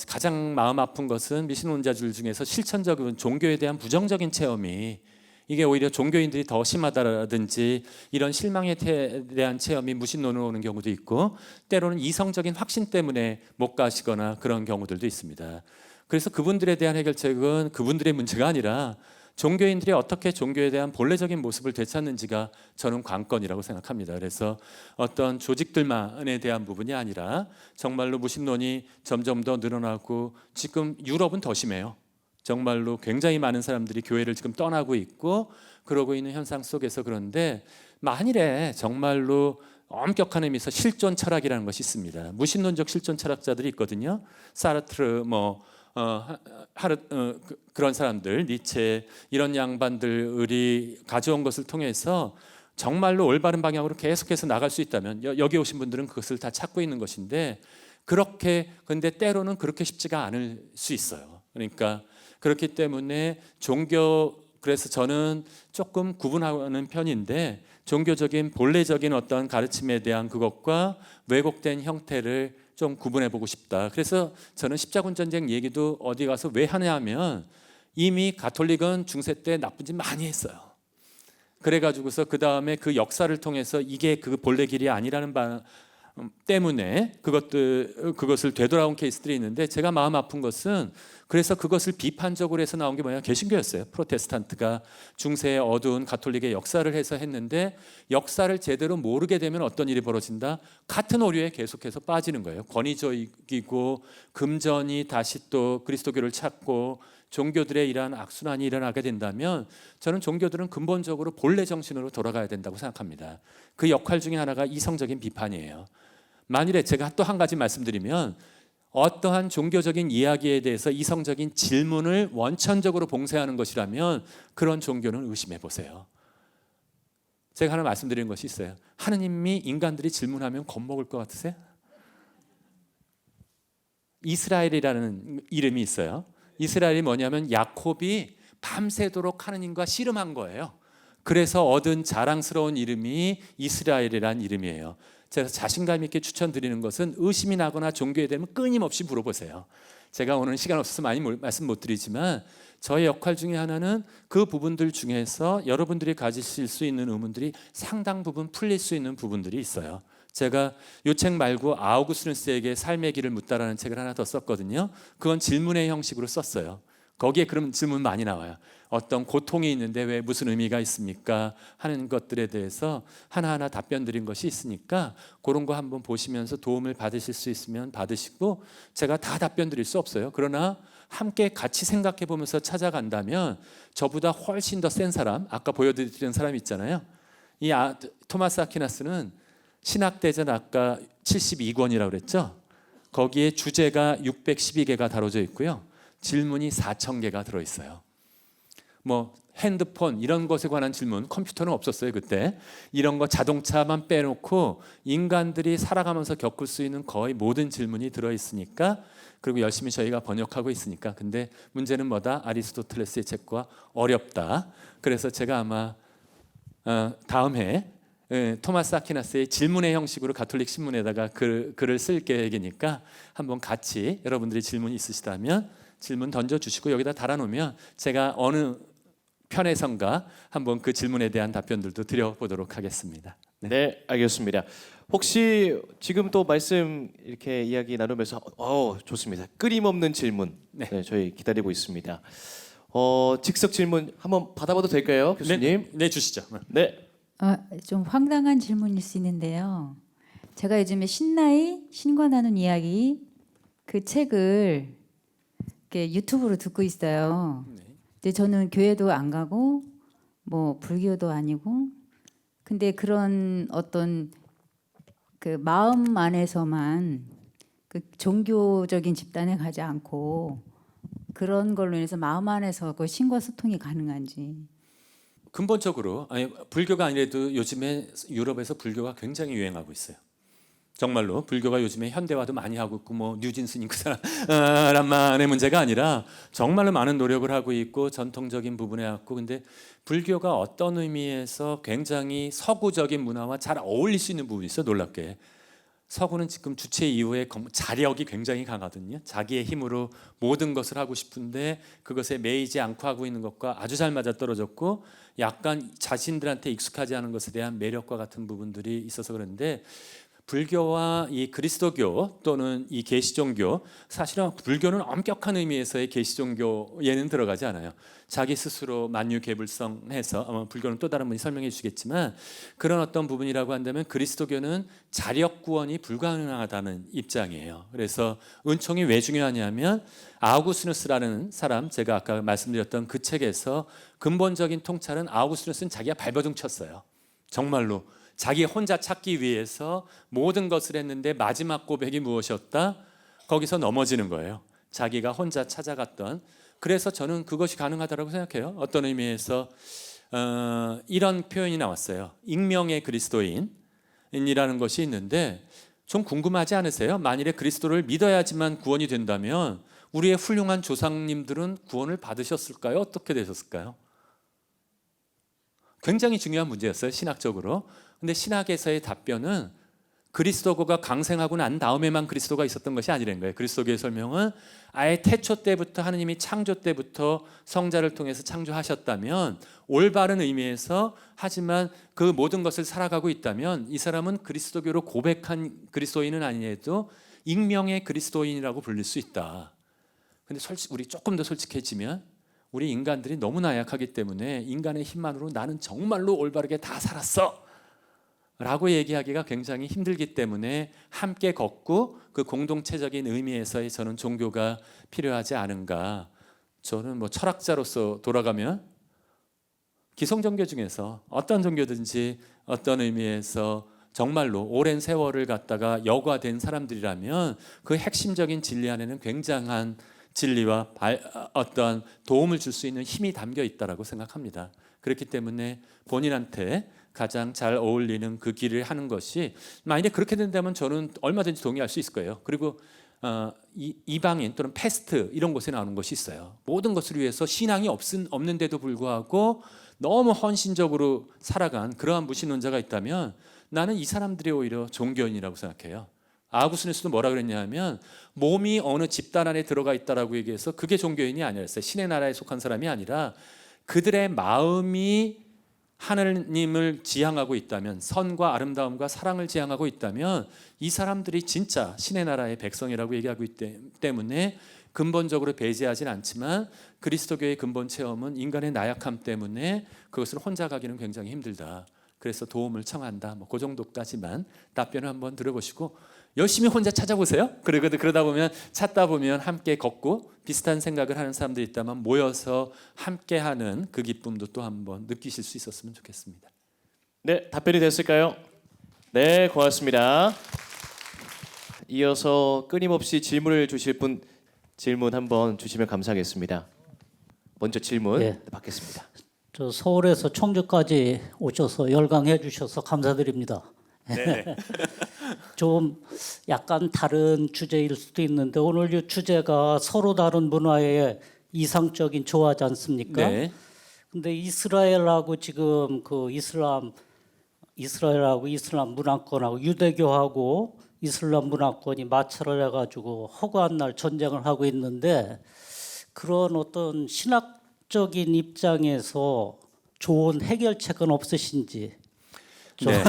가장 마음 아픈 것은 미신론자들 중에서 실천적인 종교에 대한 부정적인 체험이 이게 오히려 종교인들이 더 심하다라든지 이런 실망에 대한 체험이 무신론으로 오는 경우도 있고 때로는 이성적인 확신 때문에 못 가시거나 그런 경우들도 있습니다. 그래서 그분들에 대한 해결책은 그분들의 문제가 아니라 종교인들이 어떻게 종교에 대한 본래적인 모습을 되찾는지가 저는 관건이라고 생각합니다. 그래서 어떤 조직들만에 대한 부분이 아니라 정말로 무신론이 점점 더 늘어나고 지금 유럽은 더 심해요. 정말로 굉장히 많은 사람들이 교회를 지금 떠나고 있고 그러고 있는 현상 속에서 그런데 만일에 정말로 엄격한 의미에서 실존 철학이라는 것이 있습니다. 무신론적 실존 철학자들이 있거든요. 사르트르 그런 사람들, 니체 이런 양반들이 가져온 것을 통해서 정말로 올바른 방향으로 계속해서 나갈 수 있다면 여기 오신 분들은 그것을 다 찾고 있는 것인데 그렇게 근데 때로는 그렇게 쉽지가 않을 수 있어요. 그러니까 그렇기 때문에 그래서 저는 조금 구분하는 편인데 종교적인 본래적인 어떤 가르침에 대한 그것과 왜곡된 형태를 좀 구분해 보고 싶다. 그래서 저는 십자군 전쟁 얘기도 어디 가서 왜 하냐 하면 이미 가톨릭은 중세 때 나쁜 짓 많이 했어요. 그래가지고서 그 다음에 그 역사를 통해서 이게 그 본래 길이 아니라는 때문에 그것을 되돌아온 케이스들이 있는데 제가 마음 아픈 것은 그래서 그것을 비판적으로 해서 나온 게 뭐냐 개신교였어요. 프로테스탄트가 중세의 어두운 가톨릭의 역사를 해서 했는데 역사를 제대로 모르게 되면 어떤 일이 벌어진다? 같은 오류에 계속해서 빠지는 거예요. 권위적이고 금전이 다시 또 그리스도교를 찾고 종교들의 이러한 악순환이 일어나게 된다면 저는 종교들은 근본적으로 본래 정신으로 돌아가야 된다고 생각합니다. 그 역할 중에 하나가 이성적인 비판이에요. 만일에 제가 또 한 가지 말씀드리면 어떠한 종교적인 이야기에 대해서 이성적인 질문을 원천적으로 봉쇄하는 것이라면 그런 종교는 의심해 보세요. 제가 하나 말씀드리는 것이 있어요. 하느님이 인간들이 질문하면 겁먹을 것 같으세요? 이스라엘이라는 이름이 있어요. 이스라엘이 뭐냐면 야콥이 밤새도록 하느님과 씨름한 거예요. 그래서 얻은 자랑스러운 이름이 이스라엘이라는 이름이에요. 제가 자신감 있게 추천드리는 것은 의심이 나거나 종교에 대면 끊임없이 물어보세요. 제가 오늘 시간 없어서 많이 말씀 못 드리지만 저의 역할 중에 하나는 그 부분들 중에서 여러분들이 가지실 수 있는 의문들이 상당 부분 풀릴 수 있는 부분들이 있어요. 제가 이 책 말고 아우구스누스에게 삶의 길을 묻다라는 책을 하나 더 썼거든요. 그건 질문의 형식으로 썼어요. 거기에 그런 질문 많이 나와요. 어떤 고통이 있는데 왜 무슨 의미가 있습니까? 하는 것들에 대해서 하나하나 답변 드린 것이 있으니까 그런 거 한번 보시면서 도움을 받으실 수 있으면 받으시고 제가 다 답변 드릴 수 없어요. 그러나 함께 같이 생각해 보면서 찾아간다면 저보다 훨씬 더 센 사람, 아까 보여드리는 사람 있잖아요. 이 토마스 아퀴나스는 신학대전 아까 72권이라고 그랬죠. 거기에 주제가 612개가 다뤄져 있고요. 질문이 4,000개가 들어있어요. 뭐 핸드폰 이런 것에 관한 질문, 컴퓨터는 없었어요 그때. 이런 거 자동차만 빼놓고 인간들이 살아가면서 겪을 수 있는 거의 모든 질문이 들어있으니까, 그리고 열심히 저희가 번역하고 있으니까. 근데 문제는 뭐다? 아리스토텔레스의 책과 어렵다. 그래서 제가 아마 다음 해 토마스 아퀴나스의 질문의 형식으로 가톨릭 신문에다가 글을 쓸 계획이니까 한번 같이 여러분들이 질문이 있으시다면 질문 던져주시고 여기다 달아놓으면 제가 어느 편에선가 한번 그 질문에 대한 답변들도 드려보도록 하겠습니다. 네, 알겠습니다. 혹시 지금 또 말씀 이렇게 이야기 나누면서 좋습니다. 끊임없는 질문 네, 저희 기다리고 있습니다. 즉석 질문 한번 받아봐도 될까요, 교수님? 네, 주시죠. 네. 좀 황당한 질문일 수 있는데요. 제가 요즘에 신과 나눈 이야기 그 책을 이렇게 유튜브로 듣고 있어요. 근데 저는 교회도 안 가고 뭐 불교도 아니고, 근데 그런 어떤 그 마음 안에서만 그 종교적인 집단에 가지 않고 그런 걸로 인해서 마음 안에서 그 신과 소통이 가능한지. 근본적으로 불교가 아니라도 요즘에 유럽에서 불교가 굉장히 유행하고 있어요. 정말로 불교가 요즘에 현대화도 많이 하고 있고, 뭐 뉴진스님 그 사람만의 문제가 아니라 정말로 많은 노력을 하고 있고 전통적인 부분에 갖고. 근데 불교가 어떤 의미에서 굉장히 서구적인 문화와 잘 어울릴 수 있는 부분이 있어. 놀랍게 서구는 지금 주체 이후에 자력이 굉장히 강하거든요. 자기의 힘으로 모든 것을 하고 싶은데 그것에 매이지 않고 하고 있는 것과 아주 잘 맞아떨어졌고, 약간 자신들한테 익숙하지 않은 것에 대한 매력과 같은 부분들이 있어서 그런데, 불교와 이 그리스도교 또는 이 계시종교, 사실은 불교는 엄격한 의미에서의 계시종교에는 들어가지 않아요. 자기 스스로 만유계불성해서, 불교는 또 다른 분이 설명해 주시겠지만 그런 어떤 부분이라고 한다면 그리스도교는 자력 구원이 불가능하다는 입장이에요. 그래서 은총이 왜 중요하냐면 아우구스누스라는 사람, 제가 아까 말씀드렸던 그 책에서 근본적인 통찰은, 아우구스누스는 자기가 발버둥 쳤어요. 정말로 자기 혼자 찾기 위해서 모든 것을 했는데 마지막 고백이 무엇이었다? 거기서 넘어지는 거예요. 자기가 혼자 찾아갔던. 그래서 저는 그것이 가능하다고 생각해요. 어떤 의미에서 이런 표현이 나왔어요. 익명의 그리스도인이라는 것이 있는데, 좀 궁금하지 않으세요? 만일에 그리스도를 믿어야지만 구원이 된다면 우리의 훌륭한 조상님들은 구원을 받으셨을까요? 어떻게 되셨을까요? 굉장히 중요한 문제였어요, 신학적으로. 근데 신학에서의 답변은 그리스도가 강생하고 난 다음에만 그리스도가 있었던 것이 아니라는 거예요. 그리스도교의 설명은 아예 태초 때부터, 하느님이 창조 때부터 성자를 통해서 창조하셨다면, 올바른 의미에서, 하지만 그 모든 것을 살아가고 있다면 이 사람은 그리스도교로 고백한 그리스도인은 아니어도 익명의 그리스도인이라고 불릴 수 있다. 근데 우리 조금 더 솔직해지면 우리 인간들이 너무나 약하기 때문에 인간의 힘만으로 나는 정말로 올바르게 다 살았어 라고 얘기하기가 굉장히 힘들기 때문에 함께 걷고 그 공동체적인 의미에서의 저는 종교가 필요하지 않은가. 저는 뭐 철학자로서 돌아가면 기성종교 중에서 어떤 종교든지 어떤 의미에서 정말로 오랜 세월을 갖다가 여과된 사람들이라면 그 핵심적인 진리 안에는 굉장한 진리와 어떤 도움을 줄 수 있는 힘이 담겨 있다고 생각합니다. 그렇기 때문에 본인한테 가장 잘 어울리는 그 길을 하는 것이, 만약에 그렇게 된다면 저는 얼마든지 동의할 수 있을 거예요. 그리고 이방인 또는 패스트 이런 곳에 나오는 것이 있어요. 모든 것을 위해서 신앙이 없는데도 불구하고 너무 헌신적으로 살아간 그러한 무신론자가 있다면 나는 이 사람들이 오히려 종교인이라고 생각해요. 아구스누스도 뭐라 그랬냐면, 몸이 어느 집단 안에 들어가 있다라고 얘기해서 그게 종교인이 아니었어요. 신의 나라에 속한 사람이 아니라 그들의 마음이 하나님을 지향하고 있다면, 선과 아름다움과 사랑을 지향하고 있다면 이 사람들이 진짜 신의 나라의 백성이라고 얘기하고 있기 때문에 근본적으로 배제하진 않지만, 그리스도교의 근본 체험은 인간의 나약함 때문에 그것을 혼자 가기는 굉장히 힘들다. 그래서 도움을 청한다. 뭐 그 정도까지만 답변을 한번 들어보시고 열심히 혼자 찾아보세요. 그러다 보면, 찾다 보면 함께 걷고 비슷한 생각을 하는 사람들이 있다면 모여서 함께하는 그 기쁨도 또 한번 느끼실 수 있었으면 좋겠습니다. 네, 답변이 됐을까요? 네, 고맙습니다. 이어서 끊임없이 질문을 주실 분 질문 한번 주시면 감사하겠습니다. 먼저 질문 예. 받겠습니다. 저 서울에서 청주까지 오셔서 열강해 주셔서 감사드립니다. 네. 좀 약간 다른 주제일 수도 있는데 오늘 이 주제가 서로 다른 문화의 이상적인 조화지 않습니까? 네. 근데 이스라엘하고 지금 그 이스라엘하고 이슬람 문화권하고 유대교하고 이슬람 문화권이 마찰을 해가지고 허구한 날 전쟁을 하고 있는데 그런 어떤 신학적인 입장에서 좋은 해결책은 없으신지 좀 네.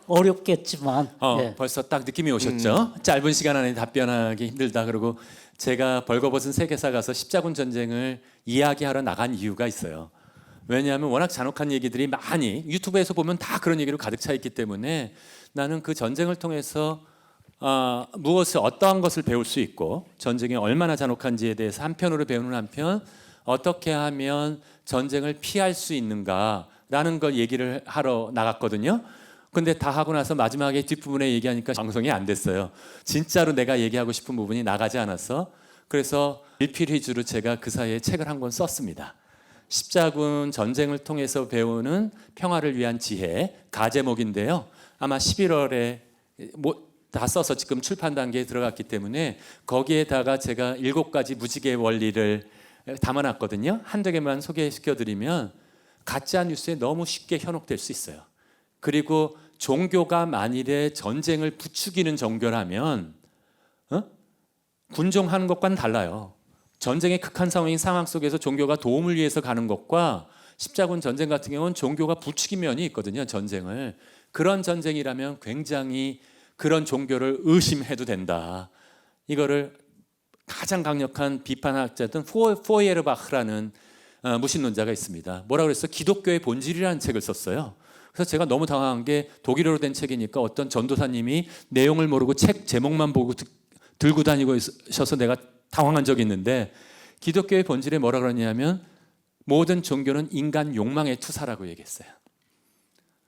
어렵겠지만 예. 벌써 딱 느낌이 오셨죠? 짧은 시간 안에 답변하기 힘들다. 그러고 제가 벌거벗은 세계사 가서 십자군 전쟁을 이야기하러 나간 이유가 있어요. 왜냐하면 워낙 잔혹한 얘기들이 많이 유튜브에서 보면 다 그런 얘기로 가득 차 있기 때문에 나는 그 전쟁을 통해서 무엇을 어떠한 것을 배울 수 있고 전쟁이 얼마나 잔혹한지에 대해서 한편으로 배우는 한편 어떻게 하면 전쟁을 피할 수 있는가라는 걸 얘기를 하러 나갔거든요. 근데 다 하고 나서 마지막에 뒷부분에 얘기하니까 방송이 안 됐어요. 진짜로 내가 얘기하고 싶은 부분이 나가지 않았어. 그래서 일필휘주로 제가 그 사이에 책을 한 권 썼습니다. 십자군 전쟁을 통해서 배우는 평화를 위한 지혜 가제목인데요. 아마 11월에 다 써서 지금 출판 단계에 들어갔기 때문에 거기에다가 제가 7가지 무지개 원리를 담아놨거든요. 한두 개만 소개시켜드리면 가짜 뉴스에 너무 쉽게 현혹될 수 있어요. 그리고 종교가 만일에 전쟁을 부추기는 종교라면 군종하는 것과는 달라요. 전쟁의 극한 상황 속에서 종교가 도움을 위해서 가는 것과 십자군 전쟁 같은 경우는 종교가 부추긴 면이 있거든요. 전쟁을. 그런 전쟁이라면 굉장히 그런 종교를 의심해도 된다. 이거를 가장 강력한 비판학자든 포이에르바흐라는 무신론자가 있습니다. 뭐라 그랬어? 기독교의 본질이라는 책을 썼어요. 그래서 제가 너무 당황한 게 독일어로 된 책이니까 어떤 전도사님이 내용을 모르고 책 제목만 보고 들고 다니고 있어서 내가 당황한 적이 있는데 기독교의 본질에 뭐라 그러냐면 모든 종교는 인간 욕망의 투사라고 얘기했어요.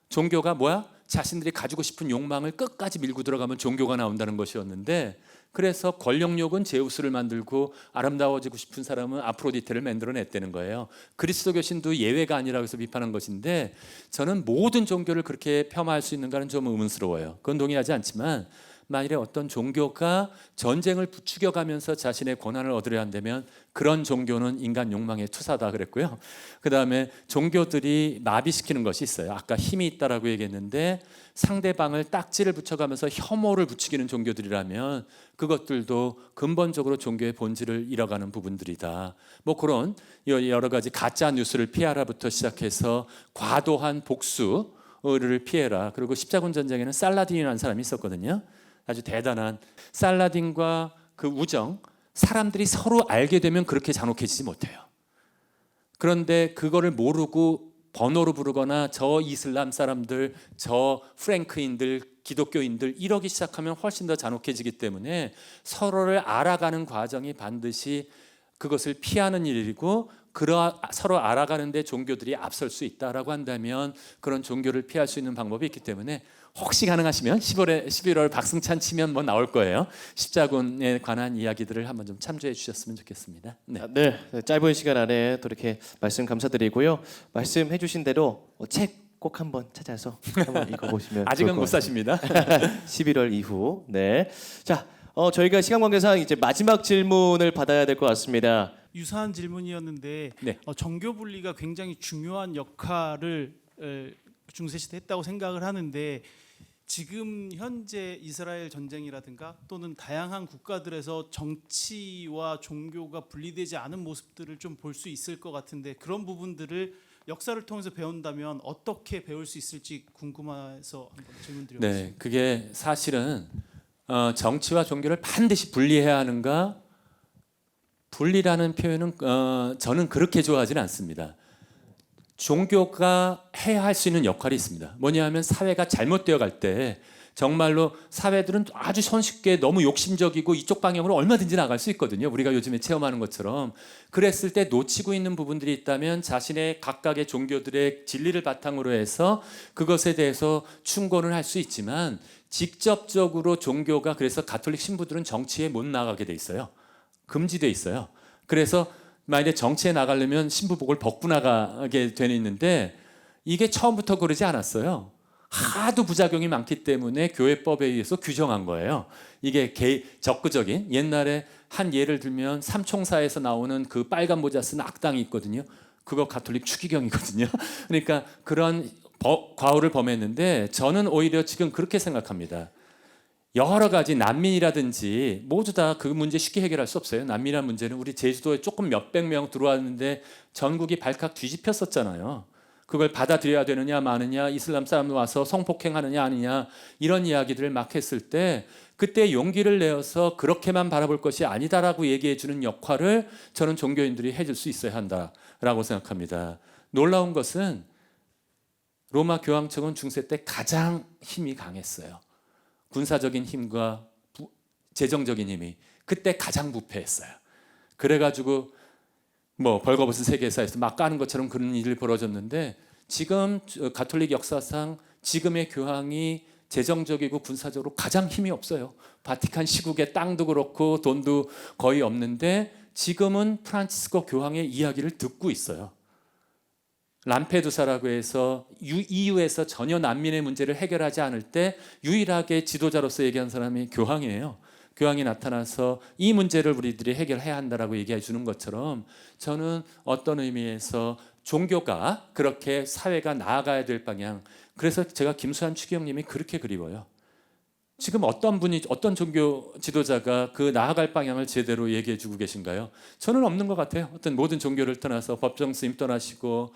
종교가 뭐야? 자신들이 가지고 싶은 욕망을 끝까지 밀고 들어가면 종교가 나온다는 것이었는데 그래서 권력욕은 제우스를 만들고 아름다워지고 싶은 사람은 아프로디테를 만들어냈다는 거예요. 그리스도 교신도 예외가 아니라고 해서 비판한 것인데 저는 모든 종교를 그렇게 폄하할 수 있는가는 좀 의문스러워요. 그건 동의하지 않지만 만일에 어떤 종교가 전쟁을 부추겨가면서 자신의 권한을 얻으려 한다면 그런 종교는 인간 욕망의 투사다 그랬고요. 그 다음에 종교들이 마비시키는 것이 있어요. 아까 힘이 있다라고 얘기했는데 상대방을 딱지를 붙여가면서 혐오를 부추기는 종교들이라면 그것들도 근본적으로 종교의 본질을 잃어가는 부분들이다. 뭐 그런 여러 가지 가짜 뉴스를 피하라부터 시작해서 과도한 복수를 피해라. 그리고 십자군 전쟁에는 살라딘이라는 사람이 있었거든요. 아주 대단한 살라딘과 그 우정, 사람들이 서로 알게 되면 그렇게 잔혹해지지 못해요. 그런데 그거를 모르고 번호로 부르거나 저 이슬람 사람들, 저 프랭크인들, 기독교인들 이러기 시작하면 훨씬 더 잔혹해지기 때문에 서로를 알아가는 과정이 반드시 그것을 피하는 일이고 서로 알아가는데 종교들이 앞설 수 있다라고 한다면 그런 종교를 피할 수 있는 방법이 있기 때문에 혹시 가능하시면 11월 박승찬 치면 뭐 나올 거예요. 십자군에 관한 이야기들을 한번 좀 참조해 주셨으면 좋겠습니다. 네. 네, 짧은 시간 안에 또 이렇게 말씀 감사드리고요. 말씀해 주신 대로 책 꼭 한번 찾아서 한번 읽어보시면 아직은 좋을 것 못 사십니다. 11월 이후. 네. 자, 저희가 시간 관계상 이제 마지막 질문을 받아야 될 것 같습니다. 유사한 질문이었는데 네. 정교 분리가 굉장히 중요한 역할을 중세시대 했다고 생각을 하는데 지금 현재 이스라엘 전쟁이라든가 또는 다양한 국가들에서 정치와 종교가 분리되지 않은 모습들을 좀 볼 수 있을 것 같은데 그런 부분들을 역사를 통해서 배운다면 어떻게 배울 수 있을지 궁금해서 한번 질문드려봤습니다. 네, 그게 사실은 정치와 종교를 반드시 분리해야 하는가? 분리라는 표현은 저는 그렇게 좋아하지는 않습니다. 종교가 해야 할 수 있는 역할이 있습니다. 뭐냐면 사회가 잘못되어 갈 때 정말로 사회들은 아주 손쉽게 너무 욕심적이고 이쪽 방향으로 얼마든지 나갈 수 있거든요. 우리가 요즘에 체험하는 것처럼. 그랬을 때 놓치고 있는 부분들이 있다면 자신의 각각의 종교들의 진리를 바탕으로 해서 그것에 대해서 충고를 할 수 있지만 직접적으로 종교가 그래서 가톨릭 신부들은 정치에 못 나가게 돼 있어요. 금지돼 있어요. 그래서 만약에 정치에 나가려면 신부복을 벗고 나가게 되어 있는데 이게 처음부터 그러지 않았어요. 하도 부작용이 많기 때문에 교회법에 의해서 규정한 거예요. 이게 적극적인 옛날에 한 예를 들면 삼총사에서 나오는 그 빨간 모자 쓴 악당이 있거든요. 그거 가톨릭 추기경이거든요. 그러니까 그런 과오를 범했는데 저는 오히려 지금 그렇게 생각합니다. 여러 가지 난민이라든지 모두 다 그 문제 쉽게 해결할 수 없어요. 난민이라는 문제는 우리 제주도에 조금 몇백 명 들어왔는데 전국이 발칵 뒤집혔었잖아요. 그걸 받아들여야 되느냐 마느냐, 이슬람 사람 와서 성폭행하느냐 아니냐 이런 이야기들을 막 했을 때 그때 용기를 내어서 그렇게만 바라볼 것이 아니다라고 얘기해 주는 역할을 저는 종교인들이 해줄 수 있어야 한다라고 생각합니다. 놀라운 것은 로마 교황청은 중세 때 가장 힘이 강했어요. 군사적인 힘과 재정적인 힘이 그때 가장 부패했어요. 그래가지고 뭐 벌거벗은 세계사에서 막 까는 것처럼 그런 일이 벌어졌는데 지금 가톨릭 역사상 지금의 교황이 재정적이고 군사적으로 가장 힘이 없어요. 바티칸 시국의 땅도 그렇고 돈도 거의 없는데 지금은 프란치스코 교황의 이야기를 듣고 있어요. 람페두사라고 해서 EU에서 전혀 난민의 문제를 해결하지 않을 때 유일하게 지도자로서 얘기한 사람이 교황이에요. 교황이 나타나서 이 문제를 우리들이 해결해야 한다라고 얘기해 주는 것처럼 저는 어떤 의미에서 종교가 그렇게 사회가 나아가야 될 방향, 그래서 제가 김수환 추기경님이 그렇게 그리워요. 지금 어떤 분이 어떤 종교 지도자가 그 나아갈 방향을 제대로 얘기해 주고 계신가요? 저는 없는 것 같아요. 어떤 모든 종교를 떠나서 법정 스님 떠나시고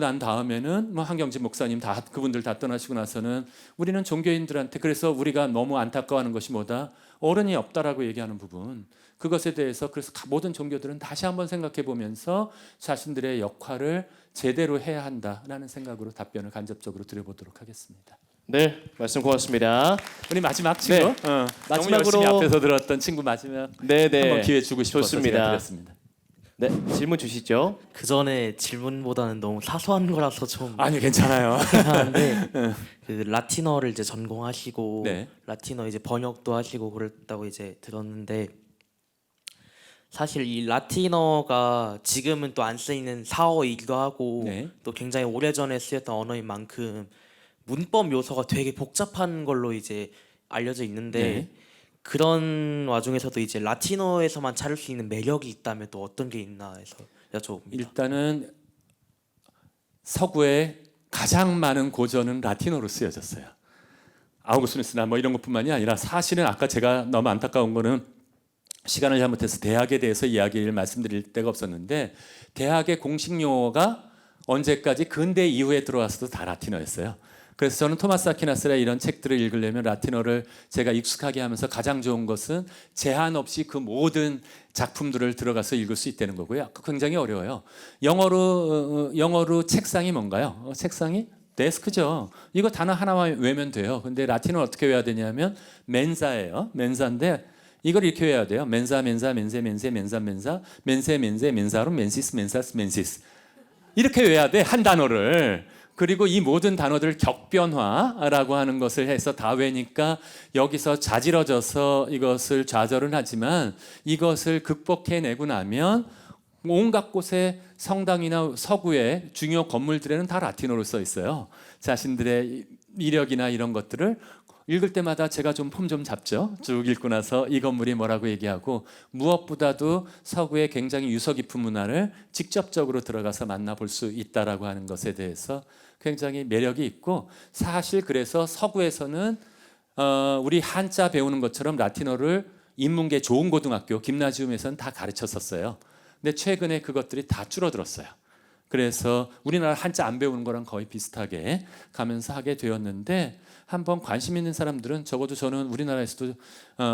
난 다음에는 뭐 한경진 목사님 다 그분들 다 떠나시고 나서는 우리는 종교인들한테 그래서 우리가 너무 안타까워하는 것이 뭐다? 어른이 없다라고 얘기하는 부분, 그것에 대해서 그래서 모든 종교들은 다시 한번 생각해 보면서 자신들의 역할을 제대로 해야 한다라는 생각으로 답변을 간접적으로 드려보도록 하겠습니다. 네, 말씀 고맙습니다. 우리 마지막 친구, 네. 너무 마지막으로- 열심히 앞에서 들었던 친구 마지막 네네. 한번 기회 주고 싶어서 좋습니다. 제가 드렸습니다. 네, 질문 주시죠. 그 전에 질문보다는 너무 사소한 거라서 좀 아니 괜찮아요. 이상한데 그 라틴어를 이제 전공하시고 네. 라틴어 이제 번역도 하시고 그랬다고 이제 들었는데 사실 이 라틴어가 지금은 또 안 쓰이는 사어이기도 하고 네. 또 굉장히 오래전에 쓰였던 언어인 만큼 문법 요소가 되게 복잡한 걸로 이제 알려져 있는데 네. 그런 와중에서도 이제 라틴어에서만 찾을 수 있는 매력이 있다면 또 어떤 게 있나 해서 여쭤봅니다. 일단은 서구의 가장 많은 고전은 라틴어로 쓰여졌어요. 아우구스누스나 뭐 이런 것뿐만이 아니라 사실은 아까 제가 너무 안타까운 거는 시간을 잘못해서 대학에 대해서 이야기를 말씀드릴 데가 없었는데 대학의 공식 용어가 언제까지 근대 이후에 들어와서도 다 라틴어였어요. 그래서 저는 토마스 아퀴나스의 이런 책들을 읽으려면 라틴어를 제가 익숙하게 하면서 가장 좋은 것은 제한 없이 그 모든 작품들을 들어가서 읽을 수 있다는 거고요. 굉장히 어려워요. 영어로 책상이 뭔가요? 책상이 데스크죠. 이거 단어 하나만 외우면 돼요. 근데 라틴어 어떻게 외워야 되냐면 멘사예요. 멘사인데 이걸 이렇게 외워야 돼요. 멘사 멘사 멘세 멘세 멘사 멘사 멘세 멘세 멘사로 멘시스 멘사스 멘시스 이렇게 외워야 돼. 한 단어를. 그리고 이 모든 단어들 격변화라고 하는 것을 해서 다 외니까 여기서 자지러져서 이것을 좌절은 하지만 이것을 극복해내고 나면 온갖 곳에 성당이나 서구의 중요 건물들에는 다 라틴어로 써 있어요. 자신들의 이력이나 이런 것들을 읽을 때마다 제가 좀 폼 좀 잡죠. 쭉 읽고 나서 이 건물이 뭐라고 얘기하고 무엇보다도 서구의 굉장히 유서 깊은 문화를 직접적으로 들어가서 만나볼 수 있다라고 하는 것에 대해서 굉장히 매력이 있고 사실 그래서 서구에서는 우리 한자 배우는 것처럼 라틴어를 인문계 좋은 고등학교 김나지움에서는 다 가르쳤었어요. 근데 최근에 그것들이 다 줄어들었어요. 그래서 우리나라 한자 안 배우는 거랑 거의 비슷하게 가면서 하게 되었는데 한번 관심 있는 사람들은 적어도 저는 우리나라에서도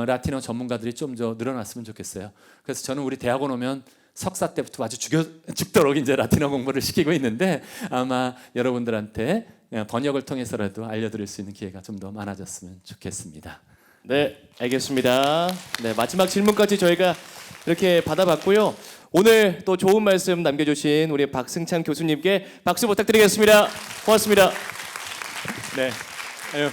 라틴어 전문가들이 좀 더 늘어났으면 좋겠어요. 그래서 저는 우리 대학원 오면 석사 때부터 아주 죽도록 이제 라틴어 공부를 시키고 있는데 아마 여러분들한테 번역을 통해서라도 알려드릴 수 있는 기회가 좀 더 많아졌으면 좋겠습니다. 네, 알겠습니다. 네, 마지막 질문까지 저희가 이렇게 받아봤고요. 오늘 또 좋은 말씀 남겨주신 우리 박승찬 교수님께 박수 부탁드리겠습니다. 고맙습니다. 네. 아유,